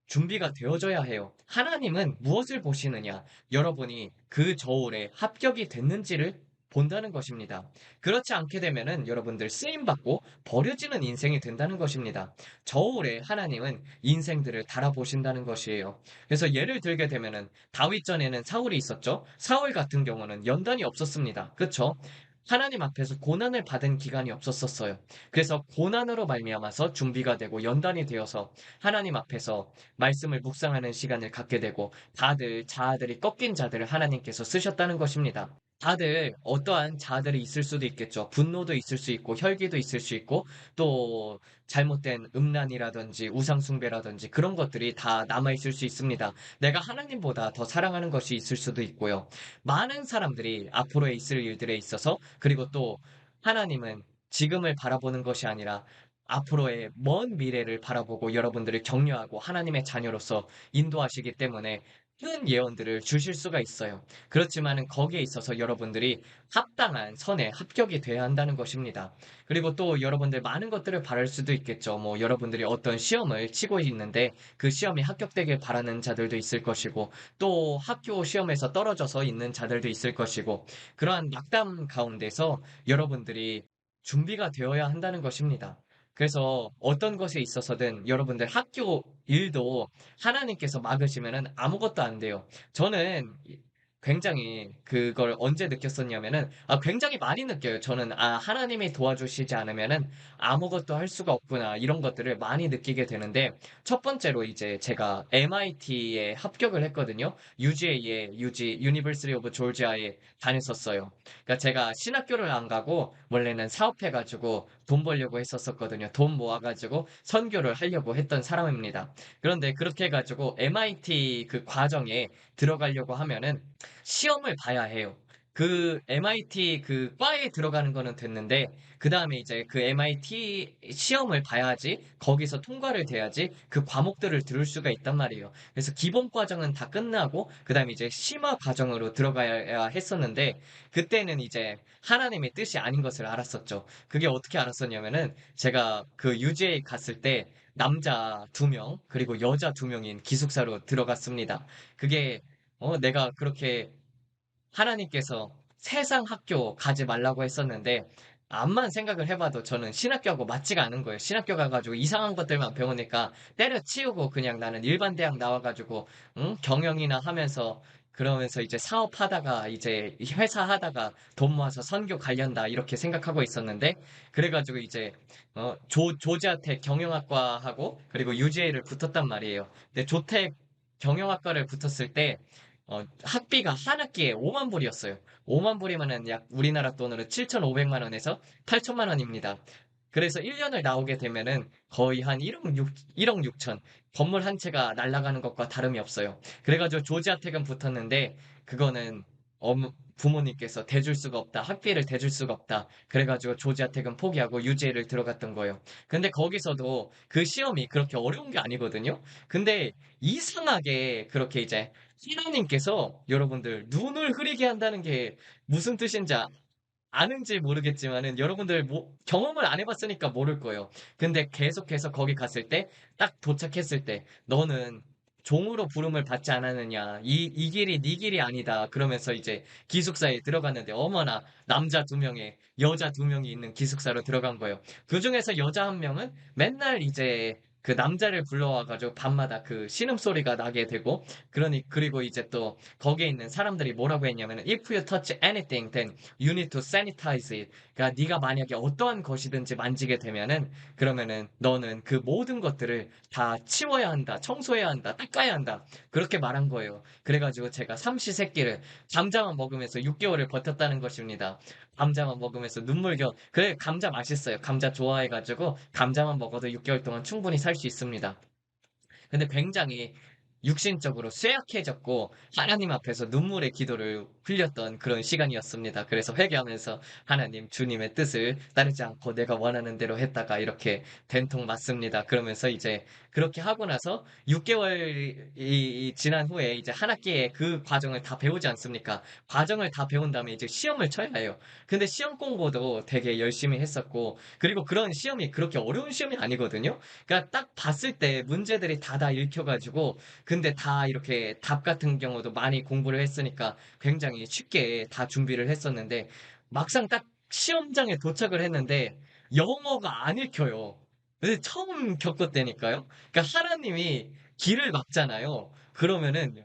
준비가 되어져야 해요. 하나님은 무엇을 보시느냐? 여러분이 그 저울에 합격이 됐는지를 본다는 것입니다. 그렇지 않게 되면은 여러분들 쓰임받고 버려지는 인생이 된다는 것입니다. 저울에 하나님은 인생들을 달아보신다는 것이에요. 그래서 예를 들게 되면은 다윗 전에는 사울이 있었죠. 사울 같은 경우는 연단이 없었습니다. 그쵸? 하나님 앞에서 고난을 받은 기간이 없었었어요. 그래서 고난으로 말미암아서 준비가 되고 연단이 되어서 하나님 앞에서 말씀을 묵상하는 시간을 갖게 되고 다들 자아들이 꺾인 자들을 하나님께서 쓰셨다는 것입니다. 다들 어떠한 자아들이 있을 수도 있겠죠. 분노도 있을 수 있고 혈기도 있을 수 있고 또 잘못된 음란이라든지 우상숭배라든지 그런 것들이 다 남아있을 수 있습니다. 내가 하나님보다 더 사랑하는 것이 있을 수도 있고요. 많은 사람들이 앞으로에 있을 일들에 있어서 그리고 또 하나님은 지금을 바라보는 것이 아니라 앞으로의 먼 미래를 바라보고 여러분들을 격려하고 하나님의 자녀로서 인도하시기 때문에 큰 예언들을 주실 수가 있어요. 그렇지만은 거기에 있어서 여러분들이 합당한 선에 합격이 돼야 한다는 것입니다. 그리고 또 여러분들 많은 것들을 바랄 수도 있겠죠. 뭐 여러분들이 어떤 시험을 치고 있는데 그 시험이 합격되길 바라는 자들도 있을 것이고 또 학교 시험에서 떨어져서 있는 자들도 있을 것이고 그러한 낙담 가운데서 여러분들이 준비가 되어야 한다는 것입니다. 그래서 어떤 것에 있어서든 여러분들 학교 일도 하나님께서 막으시면은 아무것도 안 돼요. 저는 굉장히 그걸 언제 느꼈었냐면은, 굉장히 많이 느껴요. 저는, 하나님이 도와주시지 않으면은 아무것도 할 수가 없구나. 이런 것들을 많이 느끼게 되는데, 첫 번째로 이제 제가 MIT에 합격을 했거든요. UGA에, University of Georgia에 다녔었어요. 그러니까 제가 신학교를 안 가고, 원래는 사업해가지고 돈 벌려고 했었거든요. 돈 모아가지고 선교를 하려고 했던 사람입니다. 그런데 그렇게 해가지고 MIT 그 과정에 들어가려고 하면은 시험을 봐야 해요. 그 MIT 그 과에 들어가는 거는 됐는데, 그 다음에 이제 그 MIT 시험을 봐야지, 거기서 통과를 돼야지 그 과목들을 들을 수가 있단 말이에요. 그래서 기본 과정은 다 끝나고, 그 다음에 이제 심화 과정으로 들어가야 했었는데, 그때는 이제 하나님의 뜻이 아닌 것을 알았었죠. 그게 어떻게 알았었냐면은, 제가 그 UGA 갔을 때, 남자 두 명, 그리고 여자 두 명인 기숙사로 들어갔습니다. 그게, 내가 그렇게 하나님께서 세상 학교 가지 말라고 했었는데, 암만 생각을 해봐도 저는 신학교하고 맞지가 않은 거예요. 신학교 가가지고 이상한 것들만 배우니까 때려치우고 그냥 나는 일반 대학 나와가지고, 응? 경영이나 하면서, 그러면서 이제 사업하다가, 이제 회사 하다가 돈 모아서 선교 가련다, 이렇게 생각하고 있었는데, 그래가지고 이제, 조지아텍 경영학과하고, 그리고 UGA를 붙었단 말이에요. 근데 조텍 경영학과를 붙었을 때, 학비가 한 학기에 5만 불이었어요. 5만 불이면은 약 우리나라 돈으로 7,500만 원에서 8천만 원입니다. 그래서 1년을 나오게 되면은 거의 한 1억 6천. 건물 한 채가 날아가는 것과 다름이 없어요. 그래가지고 조지아택은 붙었는데, 그거는 부모님께서 대줄 수가 없다. 학비를 대줄 수가 없다. 그래가지고 조지아택은 포기하고 유지를 들어갔던 거예요. 근데 거기서도 그 시험이 그렇게 어려운 게 아니거든요. 근데 이상하게 그렇게 이제 하나님께서 여러분들 눈을 흐리게 한다는 게 무슨 뜻인지 아는지 모르겠지만은, 여러분들 경험을 안 해봤으니까 모를 거예요. 근데 계속해서 거기 갔을 때, 딱 도착했을 때, 너는 종으로 부름을 받지 않았느냐, 이 길이 네 길이 아니다, 그러면서 이제 기숙사에 들어갔는데, 어머나 남자 두 명에 여자 두 명이 있는 기숙사로 들어간 거예요. 그 중에서 여자 한 명은 맨날 이제 그 남자를 불러와가지고 밤마다 그 신음소리가 나게 되고, 그리고 이제 또 거기에 있는 사람들이 뭐라고 했냐면은, if you touch anything, then you need to sanitize it. 그러니까 네가 만약에 어떠한 것이든지 만지게 되면은, 그러면은 너는 그 모든 것들을 다 치워야 한다, 청소해야 한다, 닦아야 한다. 그렇게 말한 거예요. 그래가지고 제가 삼시세끼를 감자만 먹으면서 6개월을 버텼다는 것입니다. 감자만 먹으면서 눈물겨. 그래, 감자 맛있어요. 감자 좋아해가지고 감자만 먹어도 6개월 동안 충분히 살 수 있습니다. 근데 굉장히 육신적으로 쇠약해졌고, 하나님 앞에서 눈물의 기도를 흘렸던 그런 시간이었습니다. 그래서 회개하면서 하나님, 주님의 뜻을 따르지 않고 내가 원하는 대로 했다가 이렇게 된통 맞습니다. 그러면서 이제 그렇게 하고 나서 6개월이 지난 후에 이제 한 학기에 그 과정을 다 배우지 않습니까? 과정을 다 배운 다음에 이제 시험을 쳐야 해요. 근데 시험 공부도 되게 열심히 했었고, 그리고 그런 시험이 그렇게 어려운 시험이 아니거든요. 그러니까 딱 봤을 때 문제들이 다 읽혀가지고, 근데 다 이렇게 답 같은 경우도 많이 공부를 했으니까 굉장히 쉽게 다 준비를 했었는데, 막상 딱 시험장에 도착을 했는데 영어가 안 읽혀요. 근데 처음 겪었다니까요. 그러니까 하나님이 길을 막잖아요. 그러면은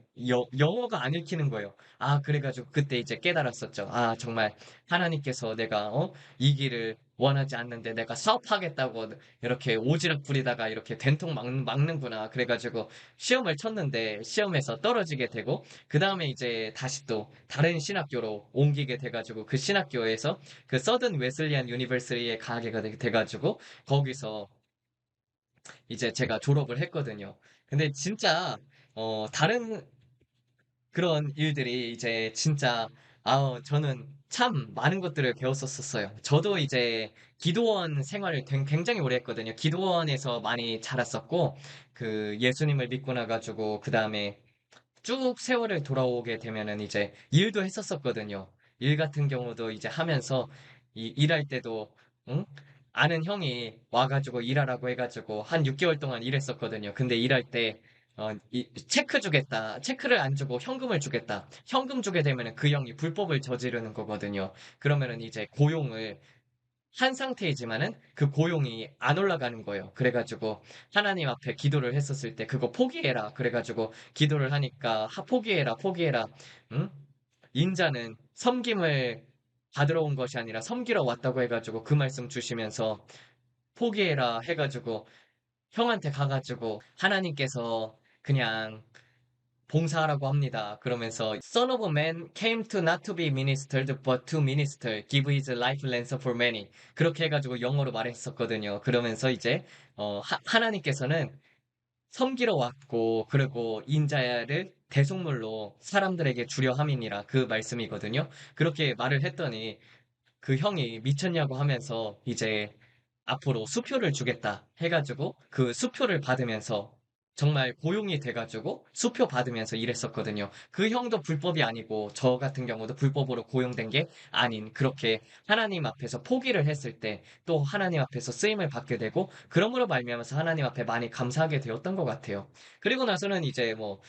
영어가 안 읽히는 거예요. 아, 그래가지고 그때 이제 깨달았었죠. 아, 정말 하나님께서 내가 이 길을 원하지 않는데 내가 사업하겠다고 이렇게 오지랖 부리다가 이렇게 된통 막는구나. 그래가지고 시험을 쳤는데 시험에서 떨어지게 되고, 그 다음에 이제 다시 또 다른 신학교로 옮기게 돼가지고, 그 신학교에서 그 서든 웨슬리안 유니버시티에 가게 돼가지고, 거기서 이제 제가 졸업을 했거든요. 근데 진짜 다른 그런 일들이 이제 진짜, 저는 참 많은 것들을 배웠었어요. 저도 이제 기도원 생활을 굉장히 오래 했거든요. 기도원에서 많이 자랐었고, 그 예수님을 믿고 나가지고, 그 다음에 쭉 세월을 돌아오게 되면은 이제 일도 했었었거든요. 일 같은 경우도 이제 하면서, 일할 때도, 응? 아는 형이 와가지고 일하라고 해가지고 한 6개월 동안 일했었거든요. 근데 일할 때, 체크 주겠다. 체크를 안 주고 현금을 주겠다. 현금 주게 되면은 그 형이 불법을 저지르는 거거든요. 그러면은 이제 고용을 한 상태이지만은 그 고용이 안 올라가는 거예요. 그래가지고 하나님 앞에 기도를 했었을 때 그거 포기해라. 그래가지고 기도를 하니까, 포기해라, 포기해라. 응? 인자는 섬김을 받으러 온 것이 아니라 섬기러 왔다고 해가지고 그 말씀 주시면서 포기해라 해가지고 형한테 가가지고, 하나님께서 그냥 봉사하라고 합니다. 그러면서 Son of Man came to not to be ministered but to minister, give his life ransom for many. 그렇게 해가지고 영어로 말했었거든요. 그러면서 이제 하나님께서는 섬기러 왔고, 그리고 인자를 대속물로 사람들에게 주려 함이니라 그 말씀이거든요. 그렇게 말을 했더니 그 형이 미쳤냐고 하면서 이제 앞으로 수표를 주겠다 해가지고 그 수표를 받으면서 정말 고용이 돼가지고 수표 받으면서 일했었거든요. 그 형도 불법이 아니고 저 같은 경우도 불법으로 고용된 게 아닌 그렇게 하나님 앞에서 포기를 했을 때 또 하나님 앞에서 쓰임을 받게 되고 그러므로 말미암아서 하나님 앞에 많이 감사하게 되었던 것 같아요. 그리고 나서는 이제 뭐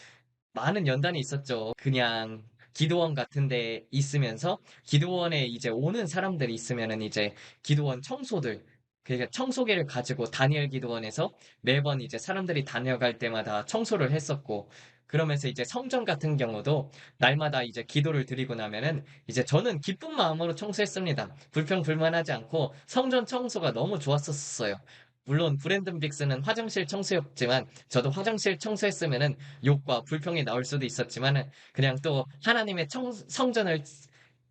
많은 연단이 있었죠. 그냥 기도원 같은 데 있으면서 기도원에 이제 오는 사람들이 있으면은 이제 기도원 청소들 그러니까 청소기를 가지고 다니엘 기도원에서 매번 이제 사람들이 다녀갈 때마다 청소를 했었고 그러면서 이제 성전 같은 경우도 날마다 이제 기도를 드리고 나면은 이제 저는 기쁜 마음으로 청소했습니다. 불평불만하지 않고 성전 청소가 너무 좋았었어요. 물론 브랜든 빅스는 화장실 청소였지만 저도 화장실 청소했으면은 욕과 불평이 나올 수도 있었지만 그냥 또 하나님의 성전을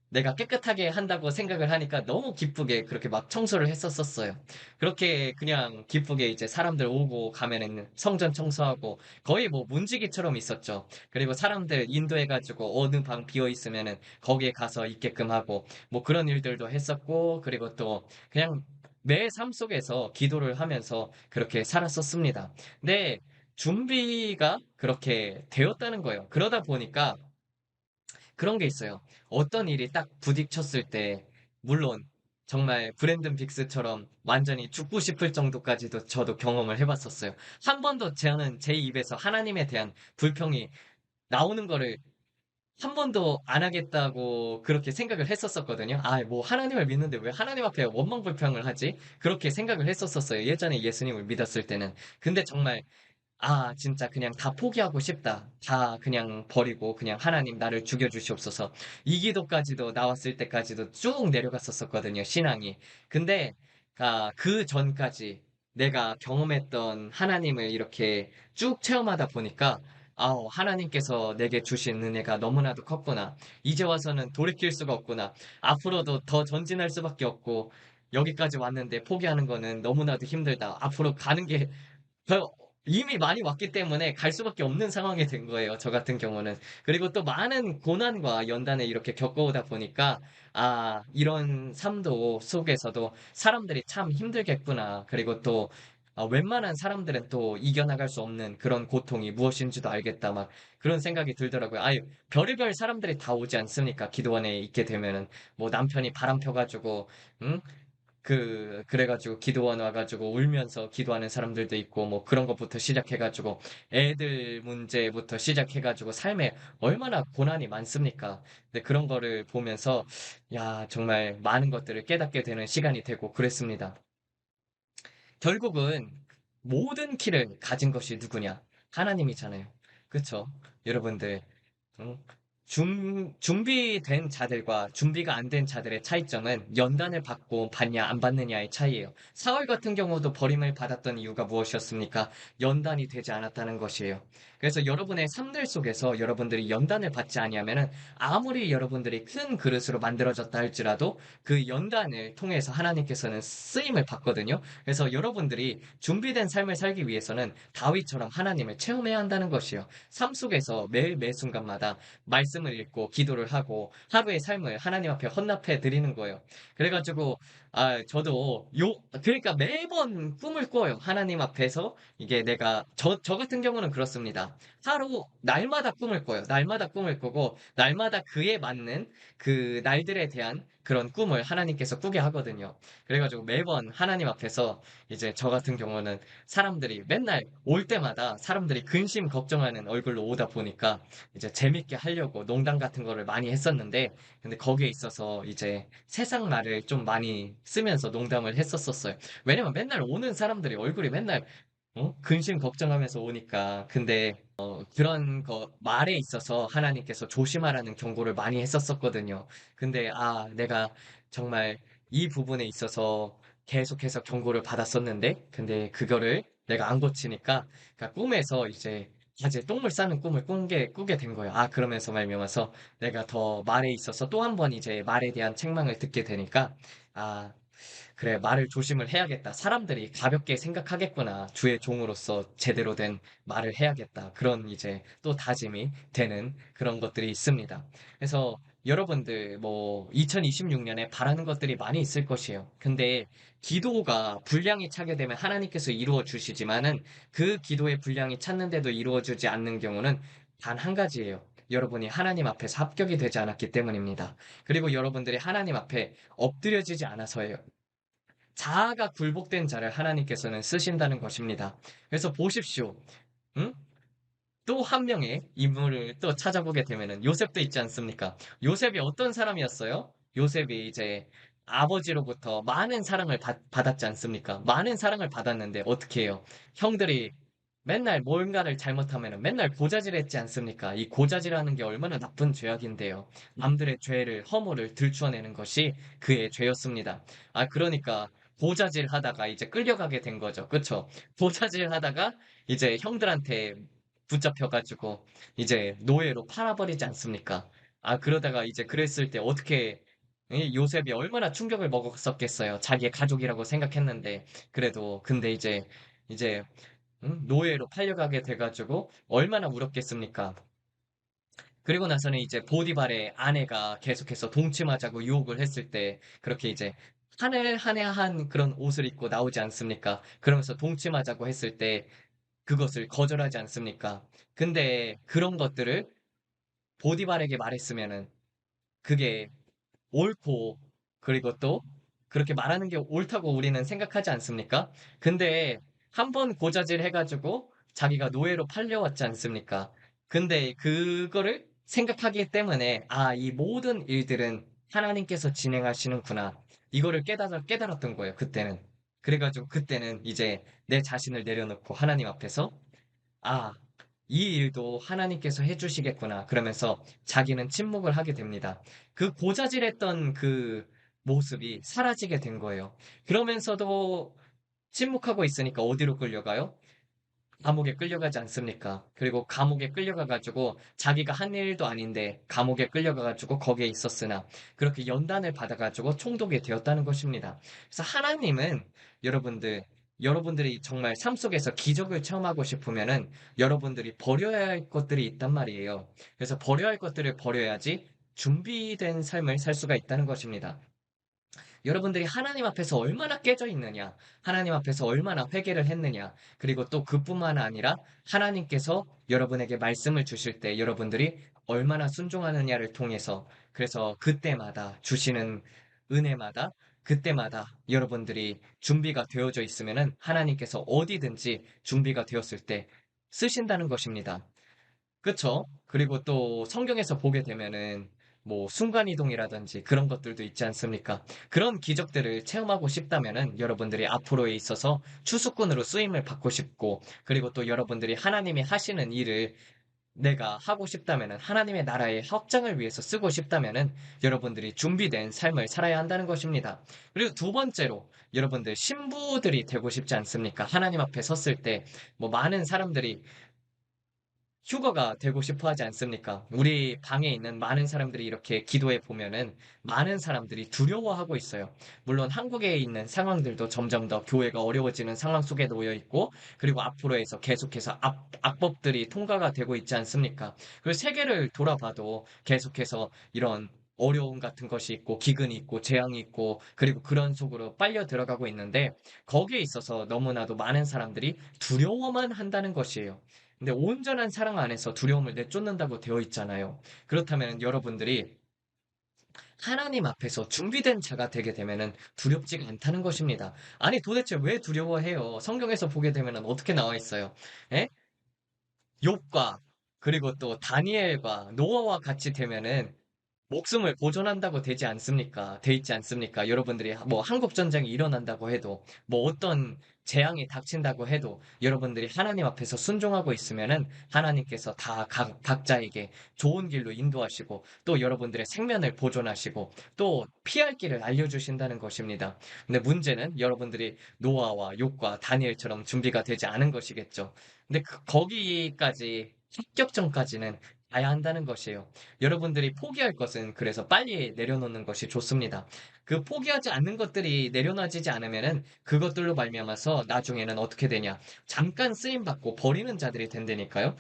내가 깨끗하게 한다고 생각을 하니까 너무 기쁘게 그렇게 막 청소를 했었었어요. 그렇게 그냥 기쁘게 이제 사람들 오고 가면은 성전 청소하고 거의 뭐 문지기처럼 있었죠. 그리고 사람들 인도해가지고 어느 방 비어 있으면은 거기에 가서 있게끔 하고 뭐 그런 일들도 했었고 그리고 또 그냥 내 삶 속에서 기도를 하면서 그렇게 살았었습니다. 근데 준비가 그렇게 되었다는 거예요. 그러다 보니까 그런 게 있어요. 어떤 일이 딱 부딪혔을 때, 물론 정말 브랜든 빅스처럼 완전히 죽고 싶을 정도까지도 저도 경험을 해봤었어요. 한 번도 저는 제 입에서 하나님에 대한 불평이 나오는 거를 한 번도 안 하겠다고 그렇게 생각을 했었었거든요. 아, 뭐 하나님을 믿는데 왜 하나님 앞에 원망불평을 하지? 그렇게 생각을 했었었어요. 예전에 예수님을 믿었을 때는. 근데 정말 아, 진짜 그냥 다 포기하고 싶다. 다 그냥 버리고 그냥 하나님 나를 죽여주시옵소서. 이 기도까지도 나왔을 때까지도 쭉 내려갔었거든요, 신앙이. 근데 그 전까지 내가 경험했던 하나님을 이렇게 쭉 체험하다 보니까 아우, 하나님께서 내게 주신 은혜가 너무나도 컸구나. 이제 와서는 돌이킬 수가 없구나. 앞으로도 더 전진할 수밖에 없고 여기까지 왔는데 포기하는 거는 너무나도 힘들다. 앞으로 가는 게 이미 많이 왔기 때문에 갈 수밖에 없는 상황이 된 거예요. 저 같은 경우는. 그리고 또 많은 고난과 연단을 이렇게 겪어오다 보니까, 아, 이런 삶도 속에서도 사람들이 참 힘들겠구나. 그리고 또, 웬만한 사람들은 또 이겨나갈 수 없는 그런 고통이 무엇인지도 알겠다. 막 그런 생각이 들더라고요. 아유, 별의별 사람들이 다 오지 않습니까? 기도원에 있게 되면은. 뭐 남편이 바람 펴가지고, 응? 그래가지고 기도원 와가지고 울면서 기도하는 사람들도 있고, 뭐 그런 것부터 시작해가지고, 애들 문제부터 시작해가지고, 삶에 얼마나 고난이 많습니까? 근데 그런 거를 보면서, 야, 정말 많은 것들을 깨닫게 되는 시간이 되고 그랬습니다. 결국은 모든 키를 가진 것이 누구냐? 하나님이잖아요. 그쵸? 여러분들, 음, 준비된 자들과 준비가 안 된 자들의 차이점은 연단을 받냐, 안 받느냐의 차이예요. 사울 같은 경우도 버림을 받았던 이유가 무엇이었습니까? 연단이 되지 않았다는 것이에요. 그래서 여러분의 삶들 속에서 여러분들이 연단을 받지 아니하면은 아무리 여러분들이 큰 그릇으로 만들어졌다 할지라도 그 연단을 통해서 하나님께서는 쓰임을 받거든요. 그래서 여러분들이 준비된 삶을 살기 위해서는 다윗처럼 하나님을 체험해야 한다는 것이에요. 삶 속에서 매일 매 순간마다 말씀을 읽고 기도를 하고 하루의 삶을 하나님 앞에 헌납해 드리는 거예요. 그래가지고 그러니까 매번 꿈을 꿔요. 하나님 앞에서 이게 저 같은 경우는 그렇습니다. 하루 날마다 꿈을 꿔요. 날마다 꿈을 꾸고 날마다 그에 맞는 그 날들에 대한 그런 꿈을 하나님께서 꾸게 하거든요. 그래가지고 매번 하나님 앞에서 이제 저 같은 경우는 사람들이 맨날 올 때마다 사람들이 근심 걱정하는 얼굴로 오다 보니까 이제 재밌게 하려고 농담 같은 거를 많이 했었는데, 근데 거기에 있어서 이제 세상 말을 좀 많이 쓰면서 농담을 했었었어요. 왜냐면 맨날 오는 사람들이 얼굴이 맨날 근심 걱정하면서 오니까. 근데 그런 거 말에 있어서 하나님께서 조심하라는 경고를 많이 했었었거든요. 근데 내가 정말 이 부분에 있어서 계속해서 경고를 받았었는데, 근데 그거를 내가 안 고치니까, 그러니까 꿈에서 이제 똥을 싸는 꿈을 꾸게 된 거예요. 그러면서 말미암아서 내가 더 말에 있어서 또 한 번 이제 말에 대한 책망을 듣게 되니까, 아, 그래, 말을 조심을 해야겠다. 사람들이 가볍게 생각하겠구나. 주의 종으로서 제대로 된 말을 해야겠다. 그런 이제 또 다짐이 되는 그런 것들이 있습니다. 그래서 여러분들 뭐 2026년에 바라는 것들이 많이 있을 것이에요. 근데 기도가 분량이 차게 되면 하나님께서 이루어 주시지만은 그 기도의 분량이 찼는데도 이루어 주지 않는 경우는 단 한 가지예요. 여러분이 하나님 앞에서 합격이 되지 않았기 때문입니다. 그리고 여러분들이 하나님 앞에 엎드려지지 않아서예요. 자아가 굴복된 자를 하나님께서는 쓰신다는 것입니다. 그래서 보십시오. 응? 또 한 명의 인물을 또 찾아보게 되면은 요셉도 있지 않습니까? 요셉이 어떤 사람이었어요? 요셉이 이제 아버지로부터 많은 사랑을 받았지 않습니까? 많은 사랑을 받았는데 어떻게 해요? 형들이 맨날 뭔가를 잘못하면 맨날 고자질했지 않습니까? 이 고자질하는 게 얼마나 나쁜 죄악인데요. 남들의 죄를, 허물을 들추어내는 것이 그의 죄였습니다. 아, 그러니까 고자질 하다가 이제 끌려가게 된 거죠. 그쵸? 고자질 하다가 이제 형들한테 붙잡혀가지고 이제 노예로 팔아버리지 않습니까? 아, 그러다가 이제 그랬을 때 어떻게 이 요셉이 얼마나 충격을 먹었었겠어요. 자기의 가족이라고 생각했는데. 그래도 근데 이제 응? 노예로 팔려가게 돼가지고 얼마나 울었겠습니까? 그리고 나서는 이제 보디발의 아내가 계속해서 동침하자고 유혹을 했을 때 그렇게 이제 하늘하늘한 그런 옷을 입고 나오지 않습니까? 그러면서 동침하자고 했을 때 그것을 거절하지 않습니까? 근데 그런 것들을 보디발에게 말했으면은 그게 옳고, 그리고 또 그렇게 말하는 게 옳다고 우리는 생각하지 않습니까? 근데 한 번 고자질 해가지고 자기가 노예로 팔려왔지 않습니까? 근데 그거를 생각하기 때문에, 아, 이 모든 일들은 하나님께서 진행하시는구나. 이거를 깨달았던 거예요, 그때는. 그래가지고 그때는 이제 내 자신을 내려놓고 하나님 앞에서 아, 이 일도 하나님께서 해주시겠구나. 그러면서 자기는 침묵을 하게 됩니다. 그 고자질했던 그 모습이 사라지게 된 거예요. 그러면서도 침묵하고 있으니까 어디로 끌려가요? 감옥에 끌려가지 않습니까? 그리고 감옥에 끌려가가지고 자기가 한 일도 아닌데 감옥에 끌려가가지고 거기에 있었으나 그렇게 연단을 받아가지고 총독이 되었다는 것입니다. 그래서 하나님은 여러분들, 여러분들이 정말 삶 속에서 기적을 체험하고 싶으면은 여러분들이 버려야 할 것들이 있단 말이에요. 그래서 버려야 할 것들을 버려야지 준비된 삶을 살 수가 있다는 것입니다. 여러분들이 하나님 앞에서 얼마나 깨져 있느냐, 하나님 앞에서 얼마나 회개를 했느냐, 그리고 또 그뿐만 아니라 하나님께서 여러분에게 말씀을 주실 때 여러분들이 얼마나 순종하느냐를 통해서 그래서 그때마다 주시는 은혜마다 그때마다 여러분들이 준비가 되어져 있으면은 하나님께서 어디든지 준비가 되었을 때 쓰신다는 것입니다. 그쵸? 그리고 또 성경에서 보게 되면은 뭐 순간이동이라든지 그런 것들도 있지 않습니까? 그런 기적들을 체험하고 싶다면은 여러분들이 앞으로에 있어서 추수꾼으로 쓰임을 받고 싶고 그리고 또 여러분들이 하나님이 하시는 일을 내가 하고 싶다면은 하나님의 나라의 확장을 위해서 쓰고 싶다면은 여러분들이 준비된 삶을 살아야 한다는 것입니다. 그리고 두 번째로 여러분들 신부들이 되고 싶지 않습니까? 하나님 앞에 섰을 때 뭐 많은 사람들이 휴거가 되고 싶어 하지 않습니까? 우리 방에 있는 많은 사람들이 이렇게 기도해 보면은 많은 사람들이 두려워하고 있어요. 물론 한국에 있는 상황들도 점점 더 교회가 어려워지는 상황 속에 놓여 있고, 그리고 앞으로에서 계속해서 악법들이 통과가 되고 있지 않습니까? 그리고 세계를 돌아봐도 계속해서 이런 어려움 같은 것이 있고, 기근이 있고, 재앙이 있고, 그리고 그런 속으로 빨려 들어가고 있는데, 거기에 있어서 너무나도 많은 사람들이 두려워만 한다는 것이에요. 근데 온전한 사랑 안에서 두려움을 내쫓는다고 되어 있잖아요. 그렇다면 여러분들이 하나님 앞에서 준비된 자가 되게 되면은 두렵지가 않다는 것입니다. 아니 도대체 왜 두려워해요? 성경에서 보게 되면은 어떻게 나와 있어요? 에? 욥과 그리고 또 다니엘과 노아와 같이 되면은 목숨을 보존한다고 되지 않습니까? 돼 있지 않습니까? 여러분들이 뭐 한국 전쟁이 일어난다고 해도 뭐 어떤 재앙이 닥친다고 해도 여러분들이 하나님 앞에서 순종하고 있으면은 하나님께서 다 각자에게 좋은 길로 인도하시고 또 여러분들의 생명을 보존하시고 또 피할 길을 알려주신다는 것입니다. 근데 문제는 여러분들이 노아와 욥과 다니엘처럼 준비가 되지 않은 것이겠죠. 근데 거기까지 합격점까지는 가야 한다는 것이에요. 여러분들이 포기할 것은 그래서 빨리 내려놓는 것이 좋습니다. 그 포기하지 않는 것들이 내려놔지지 않으면은 그것들로 말미암아서 나중에는 어떻게 되냐? 잠깐 쓰임 받고 버리는 자들이 된다니까요.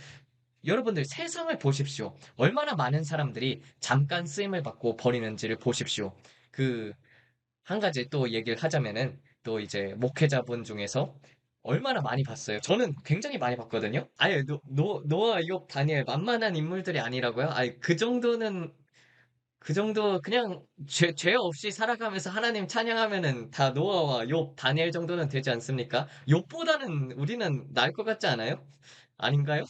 여러분들 세상을 보십시오. 얼마나 많은 사람들이 잠깐 쓰임을 받고 버리는지를 보십시오. 그 한 가지 또 얘기를 하자면은 또 이제 목회자분 중에서 얼마나 많이 봤어요. 저는 굉장히 많이 봤거든요. 아예 노아, 욥, 다니엘 만만한 인물들이 아니라고요? 아예 그 정도 그냥 죄 없이 살아가면서 하나님 찬양하면은 다 노아와 욥, 다니엘 정도는 되지 않습니까? 욥보다는 우리는 나을 것 같지 않아요? 아닌가요?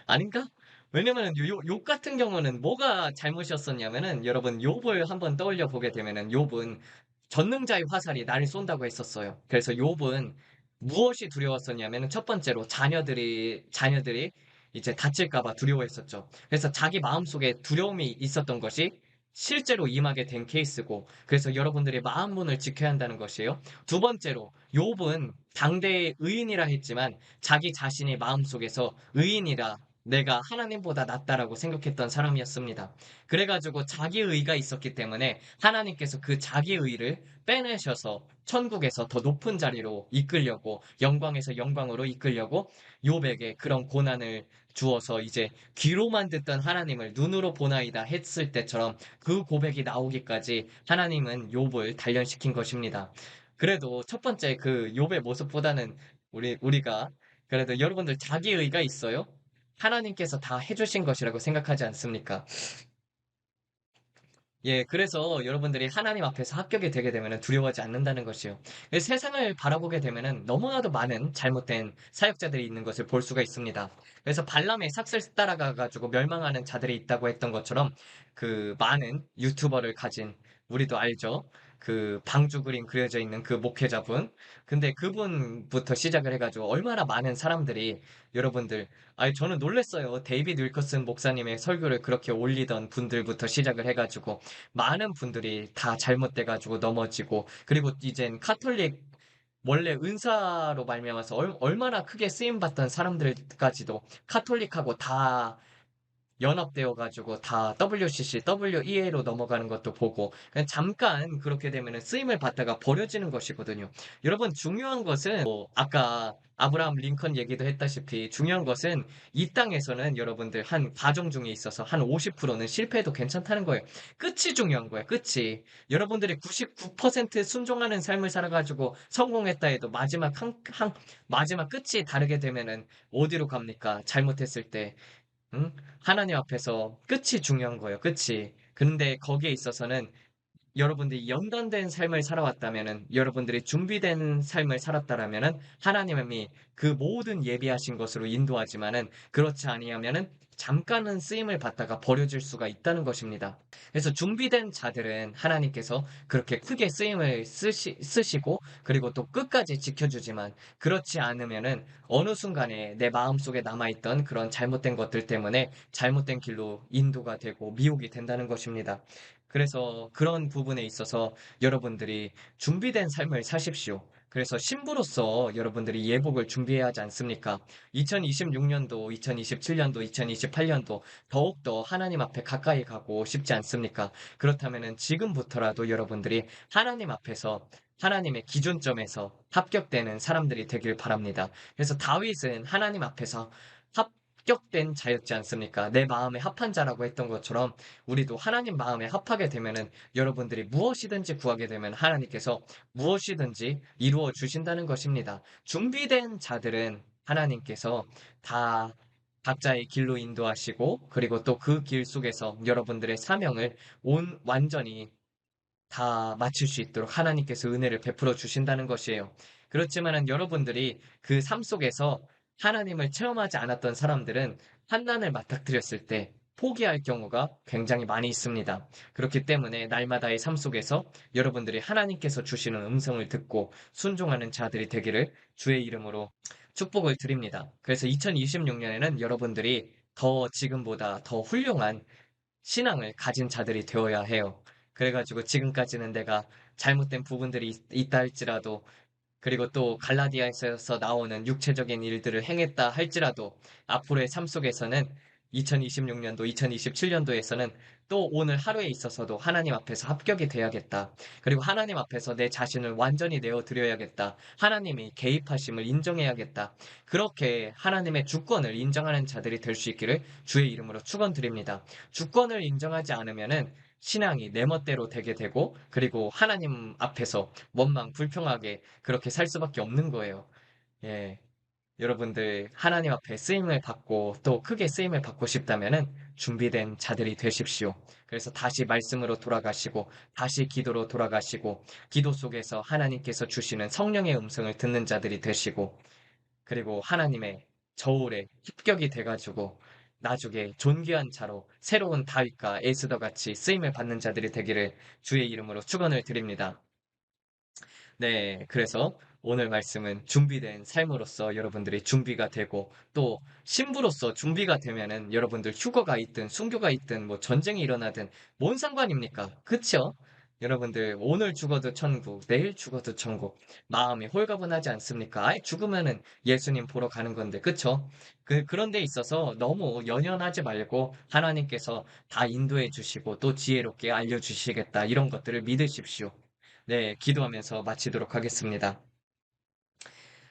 아닌가? 왜냐면은 욕 같은 경우는 뭐가 잘못이었었냐면은 여러분 욥을 한번 떠올려 보게 되면은 욥은 전능자의 화살이 나를 쏜다고 했었어요. 그래서 욥은 무엇이 두려웠었냐면은 첫 번째로 자녀들이 이제 다칠까 봐 두려워했었죠. 그래서 자기 마음속에 두려움이 있었던 것이 실제로 임하게 된 케이스고 그래서 여러분들이 마음문을 지켜야 한다는 것이에요. 두 번째로 욥은 당대의 의인이라 했지만 자기 자신이 마음속에서 의인이라 내가 하나님보다 낫다라고 생각했던 사람이었습니다. 그래가지고 자기의가 있었기 때문에 하나님께서 그 자기의를 빼내셔서 천국에서 더 높은 자리로 이끌려고 영광에서 영광으로 이끌려고 욥에게 그런 고난을 주어서 이제 귀로만 듣던 하나님을 눈으로 보나이다 했을 때처럼 그 고백이 나오기까지 하나님은 욥을 단련시킨 것입니다. 그래도 첫 번째 그 욥의 모습보다는 우리가 그래도 여러분들 자기의가 있어요? 하나님께서 다 해주신 것이라고 생각하지 않습니까? 예, 그래서 여러분들이 하나님 앞에서 합격이 되게 되면 두려워하지 않는다는 것이요. 세상을 바라보게 되면 너무나도 많은 잘못된 사역자들이 있는 것을 볼 수가 있습니다. 그래서 발람의 삭슬 따라가가지고 멸망하는 자들이 있다고 했던 것처럼 그 많은 유튜버를 가진 우리도 알죠. 그 방주 그림 그려져 있는 그 목회자분. 근데 그분부터 시작을 해가지고 얼마나 많은 사람들이 여러분들 아니, 저는 놀랬어요. 데이비드 윌커슨 목사님의 설교를 그렇게 올리던 분들부터 시작을 해가지고, 많은 분들이 다 잘못돼가지고 넘어지고, 그리고 이젠 카톨릭, 원래 은사로 말미암아서 얼마나 크게 쓰임받던 사람들까지도 카톨릭하고 다 연합되어가지고 다 WCC, WEA로 넘어가는 것도 보고 그냥 잠깐 그렇게 되면은 쓰임을 받다가 버려지는 것이거든요. 여러분 중요한 것은 아까 아브라함 링컨 얘기도 했다시피 중요한 것은 이 땅에서는 여러분들 한 과정 중에 있어서 한 50%는 실패해도 괜찮다는 거예요. 끝이 중요한 거예요. 끝이. 여러분들이 99% 순종하는 삶을 살아가지고 성공했다 해도 마지막 끝이 다르게 되면은 어디로 갑니까? 잘못했을 때. 응? 하나님 앞에서 끝이 중요한 거예요. 끝이. 근데 거기에 있어서는 여러분들이 연단된 삶을 살아왔다면은, 여러분들이 준비된 삶을 살았다라면은, 하나님이 그 모든 예비하신 것으로 인도하지만은, 그렇지 아니하면은, 잠깐은 쓰임을 받다가 버려질 수가 있다는 것입니다. 그래서 준비된 자들은 하나님께서 그렇게 크게 쓰임을 쓰시고, 그리고 또 끝까지 지켜주지만, 그렇지 않으면은, 어느 순간에 내 마음속에 남아있던 그런 잘못된 것들 때문에 잘못된 길로 인도가 되고 미혹이 된다는 것입니다. 그래서 그런 부분에 있어서 여러분들이 준비된 삶을 사십시오. 그래서 신부로서 여러분들이 예복을 준비해야 하지 않습니까? 2026년도, 2027년도, 2028년도 더욱더 하나님 앞에 가까이 가고 싶지 않습니까? 그렇다면 지금부터라도 여러분들이 하나님 앞에서 하나님의 기준점에서 합격되는 사람들이 되길 바랍니다. 그래서 다윗은 하나님 앞에서 합격된 자였지 않습니까? 내 마음에 합한 자라고 했던 것처럼 우리도 하나님 마음에 합하게 되면은 여러분들이 무엇이든지 구하게 되면 하나님께서 무엇이든지 이루어 주신다는 것입니다. 준비된 자들은 하나님께서 다 각자의 길로 인도하시고 그리고 또 그 길 속에서 여러분들의 사명을 완전히 다 마칠 수 있도록 하나님께서 은혜를 베풀어 주신다는 것이에요. 그렇지만은 여러분들이 그 삶 속에서 하나님을 체험하지 않았던 사람들은 환난을 맞닥뜨렸을 때 포기할 경우가 굉장히 많이 있습니다. 그렇기 때문에 날마다의 삶 속에서 여러분들이 하나님께서 주시는 음성을 듣고 순종하는 자들이 되기를 주의 이름으로 축복을 드립니다. 그래서 2026년에는 여러분들이 더 지금보다 더 훌륭한 신앙을 가진 자들이 되어야 해요. 그래가지고 지금까지는 내가 잘못된 부분들이 있다 할지라도 그리고 또 갈라디아에서 나오는 육체적인 일들을 행했다 할지라도 앞으로의 삶 속에서는 2026년도, 2027년도에서는 또 오늘 하루에 있어서도 하나님 앞에서 합격이 돼야겠다. 그리고 하나님 앞에서 내 자신을 완전히 내어드려야겠다. 하나님이 개입하심을 인정해야겠다. 그렇게 하나님의 주권을 인정하는 자들이 될 수 있기를 주의 이름으로 축원드립니다. 주권을 인정하지 않으면은 신앙이 내 멋대로 되게 되고, 그리고 하나님 앞에서 원망 불평하게 그렇게 살 수밖에 없는 거예요. 예. 여러분들 하나님 앞에 쓰임을 받고 또 크게 쓰임을 받고 싶다면은 준비된 자들이 되십시오. 그래서 다시 말씀으로 돌아가시고 다시 기도로 돌아가시고 기도 속에서 하나님께서 주시는 성령의 음성을 듣는 자들이 되시고, 그리고 하나님의 저울에 합격이 돼가지고 나중에 존귀한 자로 새로운 다윗과 에스더 같이 쓰임을 받는 자들이 되기를 주의 이름으로 축원을 드립니다. 네, 그래서 오늘 말씀은 준비된 삶으로서 여러분들이 준비가 되고, 또 신부로서 준비가 되면은 여러분들 휴거가 있든 순교가 있든 뭐 전쟁이 일어나든 뭔 상관입니까? 그쵸? 여러분들 오늘 죽어도 천국, 내일 죽어도 천국. 마음이 홀가분하지 않습니까? 아이, 죽으면은 예수님 보러 가는 건데, 그쵸? 그런 데 있어서 너무 연연하지 말고 하나님께서 다 인도해 주시고 또 지혜롭게 알려주시겠다, 이런 것들을 믿으십시오. 네, 기도하면서 마치도록 하겠습니다.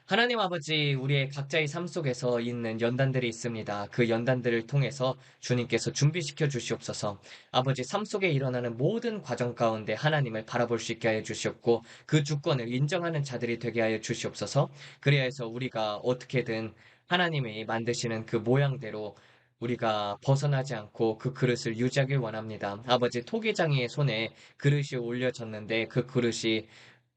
하나님 아버지, 우리의 각자의 삶 속에서 있는 연단들이 있습니다. 그 연단들을 통해서 주님께서 준비시켜 주시옵소서. 아버지, 삶 속에 일어나는 모든 과정 가운데 하나님을 바라볼 수 있게 하여 주시옵고, 그 주권을 인정하는 자들이 되게 하여 주시옵소서. 그래야 해서 우리가 어떻게든 하나님이 만드시는 그 모양대로 우리가 벗어나지 않고 그 그릇을 유지하길 원합니다. 아버지, 토기장이의 손에 그릇이 올려졌는데 그 그릇이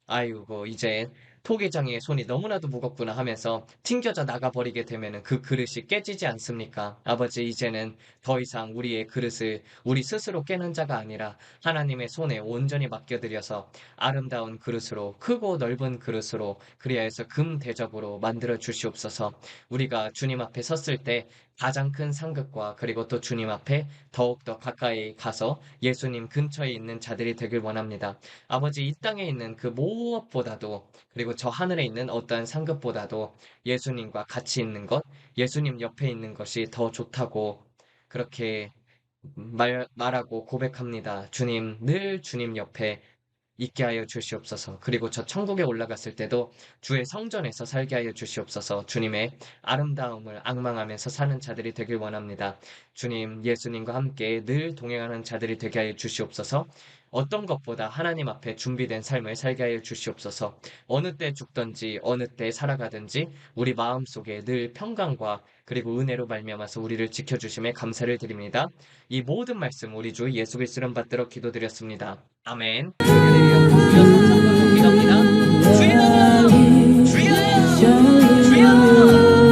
아이고, 이제 토기장이의 손이 너무나도 무겁구나 하면서 튕겨져 나가버리게 되면은 그 그릇이 깨지지 않습니까? 아버지, 이제는 더 이상 우리의 그릇을 우리 스스로 깨는 자가 아니라 하나님의 손에 온전히 맡겨드려서 아름다운 그릇으로, 크고 넓은 그릇으로, 그리하여 해서 금 대접으로 만들어 주시옵소서. 우리가 주님 앞에 섰을 때 가장 큰 상급과, 그리고 또 주님 앞에 더욱더 가까이 가서 예수님 근처에 있는 자들이 되길 원합니다. 아버지, 이 땅에 있는 그 무엇보다도, 그리고 저 하늘에 있는 어떠한 상급보다도 예수님과 같이 있는 것, 예수님 옆에 있는 것이 더 좋다고 그렇게 말하고 고백합니다. 주님, 늘 주님 옆에 있게 하여 주시옵소서. 그리고 저 천국에 올라갔을 때도 주의 성전에서 살게 하여 주시옵소서. 주님의 아름다움을 앙망하면서 사는 자들이 되길 원합니다. 주님, 예수님과 함께 늘 동행하는 자들이 되게 하여 주시옵소서. 어떤 것보다 하나님 앞에 준비된 삶을 살게 하여 주시옵소서. 어느 때 죽든지 어느 때 살아가든지 우리 마음속에 늘 평강과 그리고 은혜로 말미암아서 우리를 지켜주심에 감사를 드립니다. 이 모든 말씀 우리 주 예수 그리스도 이름 받들어 기도드렸습니다. 아멘. 이어서 찬송으로 기도합니다. 주여! 주여! 주여!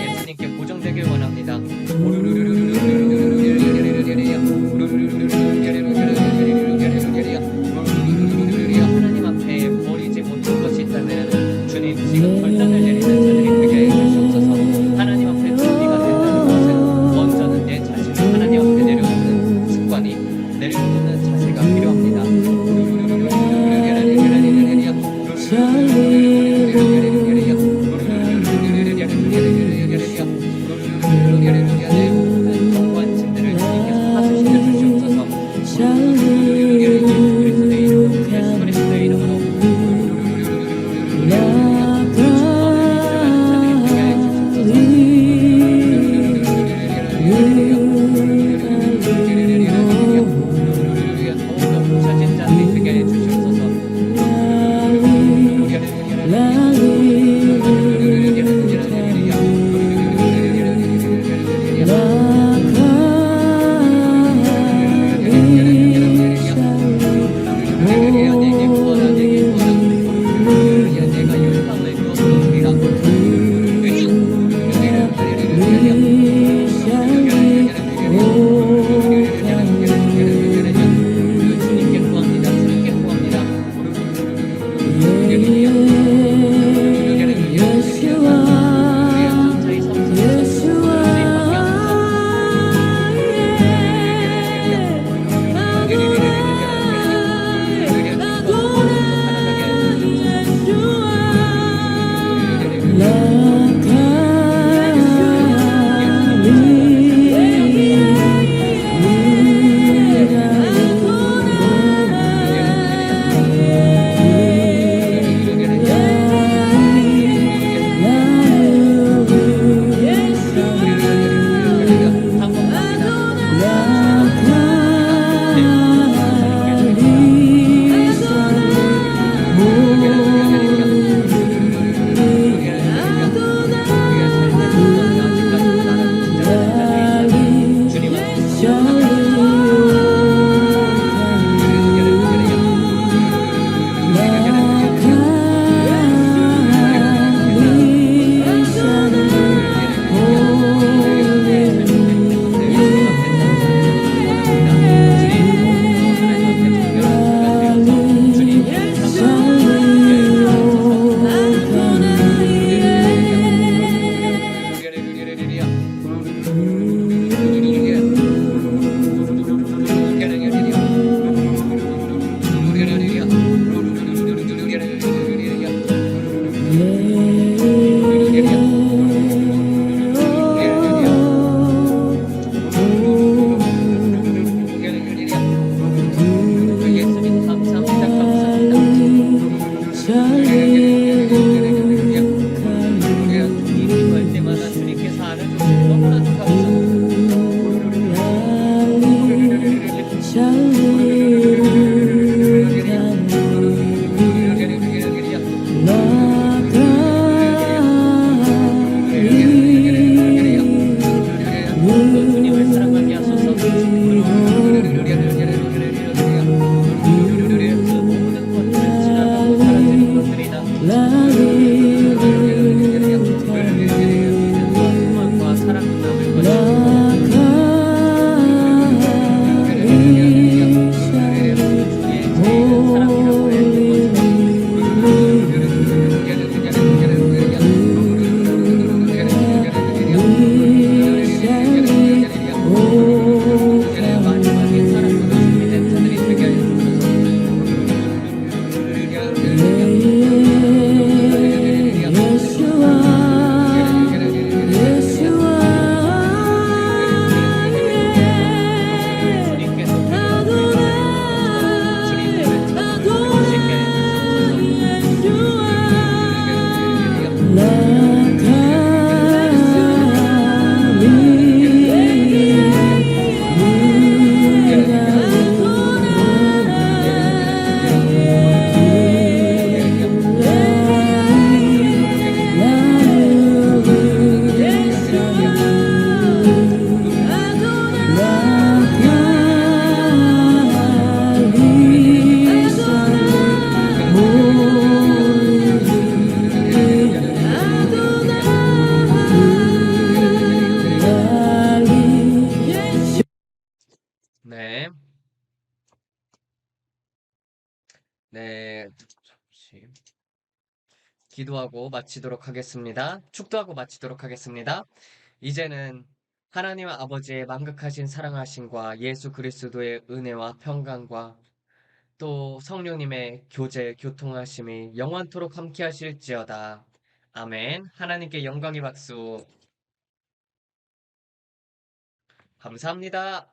예수님께 고정되길 원합니다. 하나님 앞에 버리지 못한 것이 있다면 주님 지금 결단을 내리는 자들이 되게 해주시옵소서. 하나님 앞에 준비가 된다는 것은 먼저는 내 자신을 하나님 앞에 내려놓는 습관이, 내려놓는 자세가 필요합니다. 네, 잠시 기도하고 마치도록 하겠습니다. 축도하고 마치도록 하겠습니다. 이제는 하나님 아버지의 만극하신 사랑하심과 예수 그리스도의 은혜와 평강과 또 성령님의 교제, 교통하심이 영원토록 함께 하실지어다. 아멘. 하나님께 영광의 박수. 감사합니다.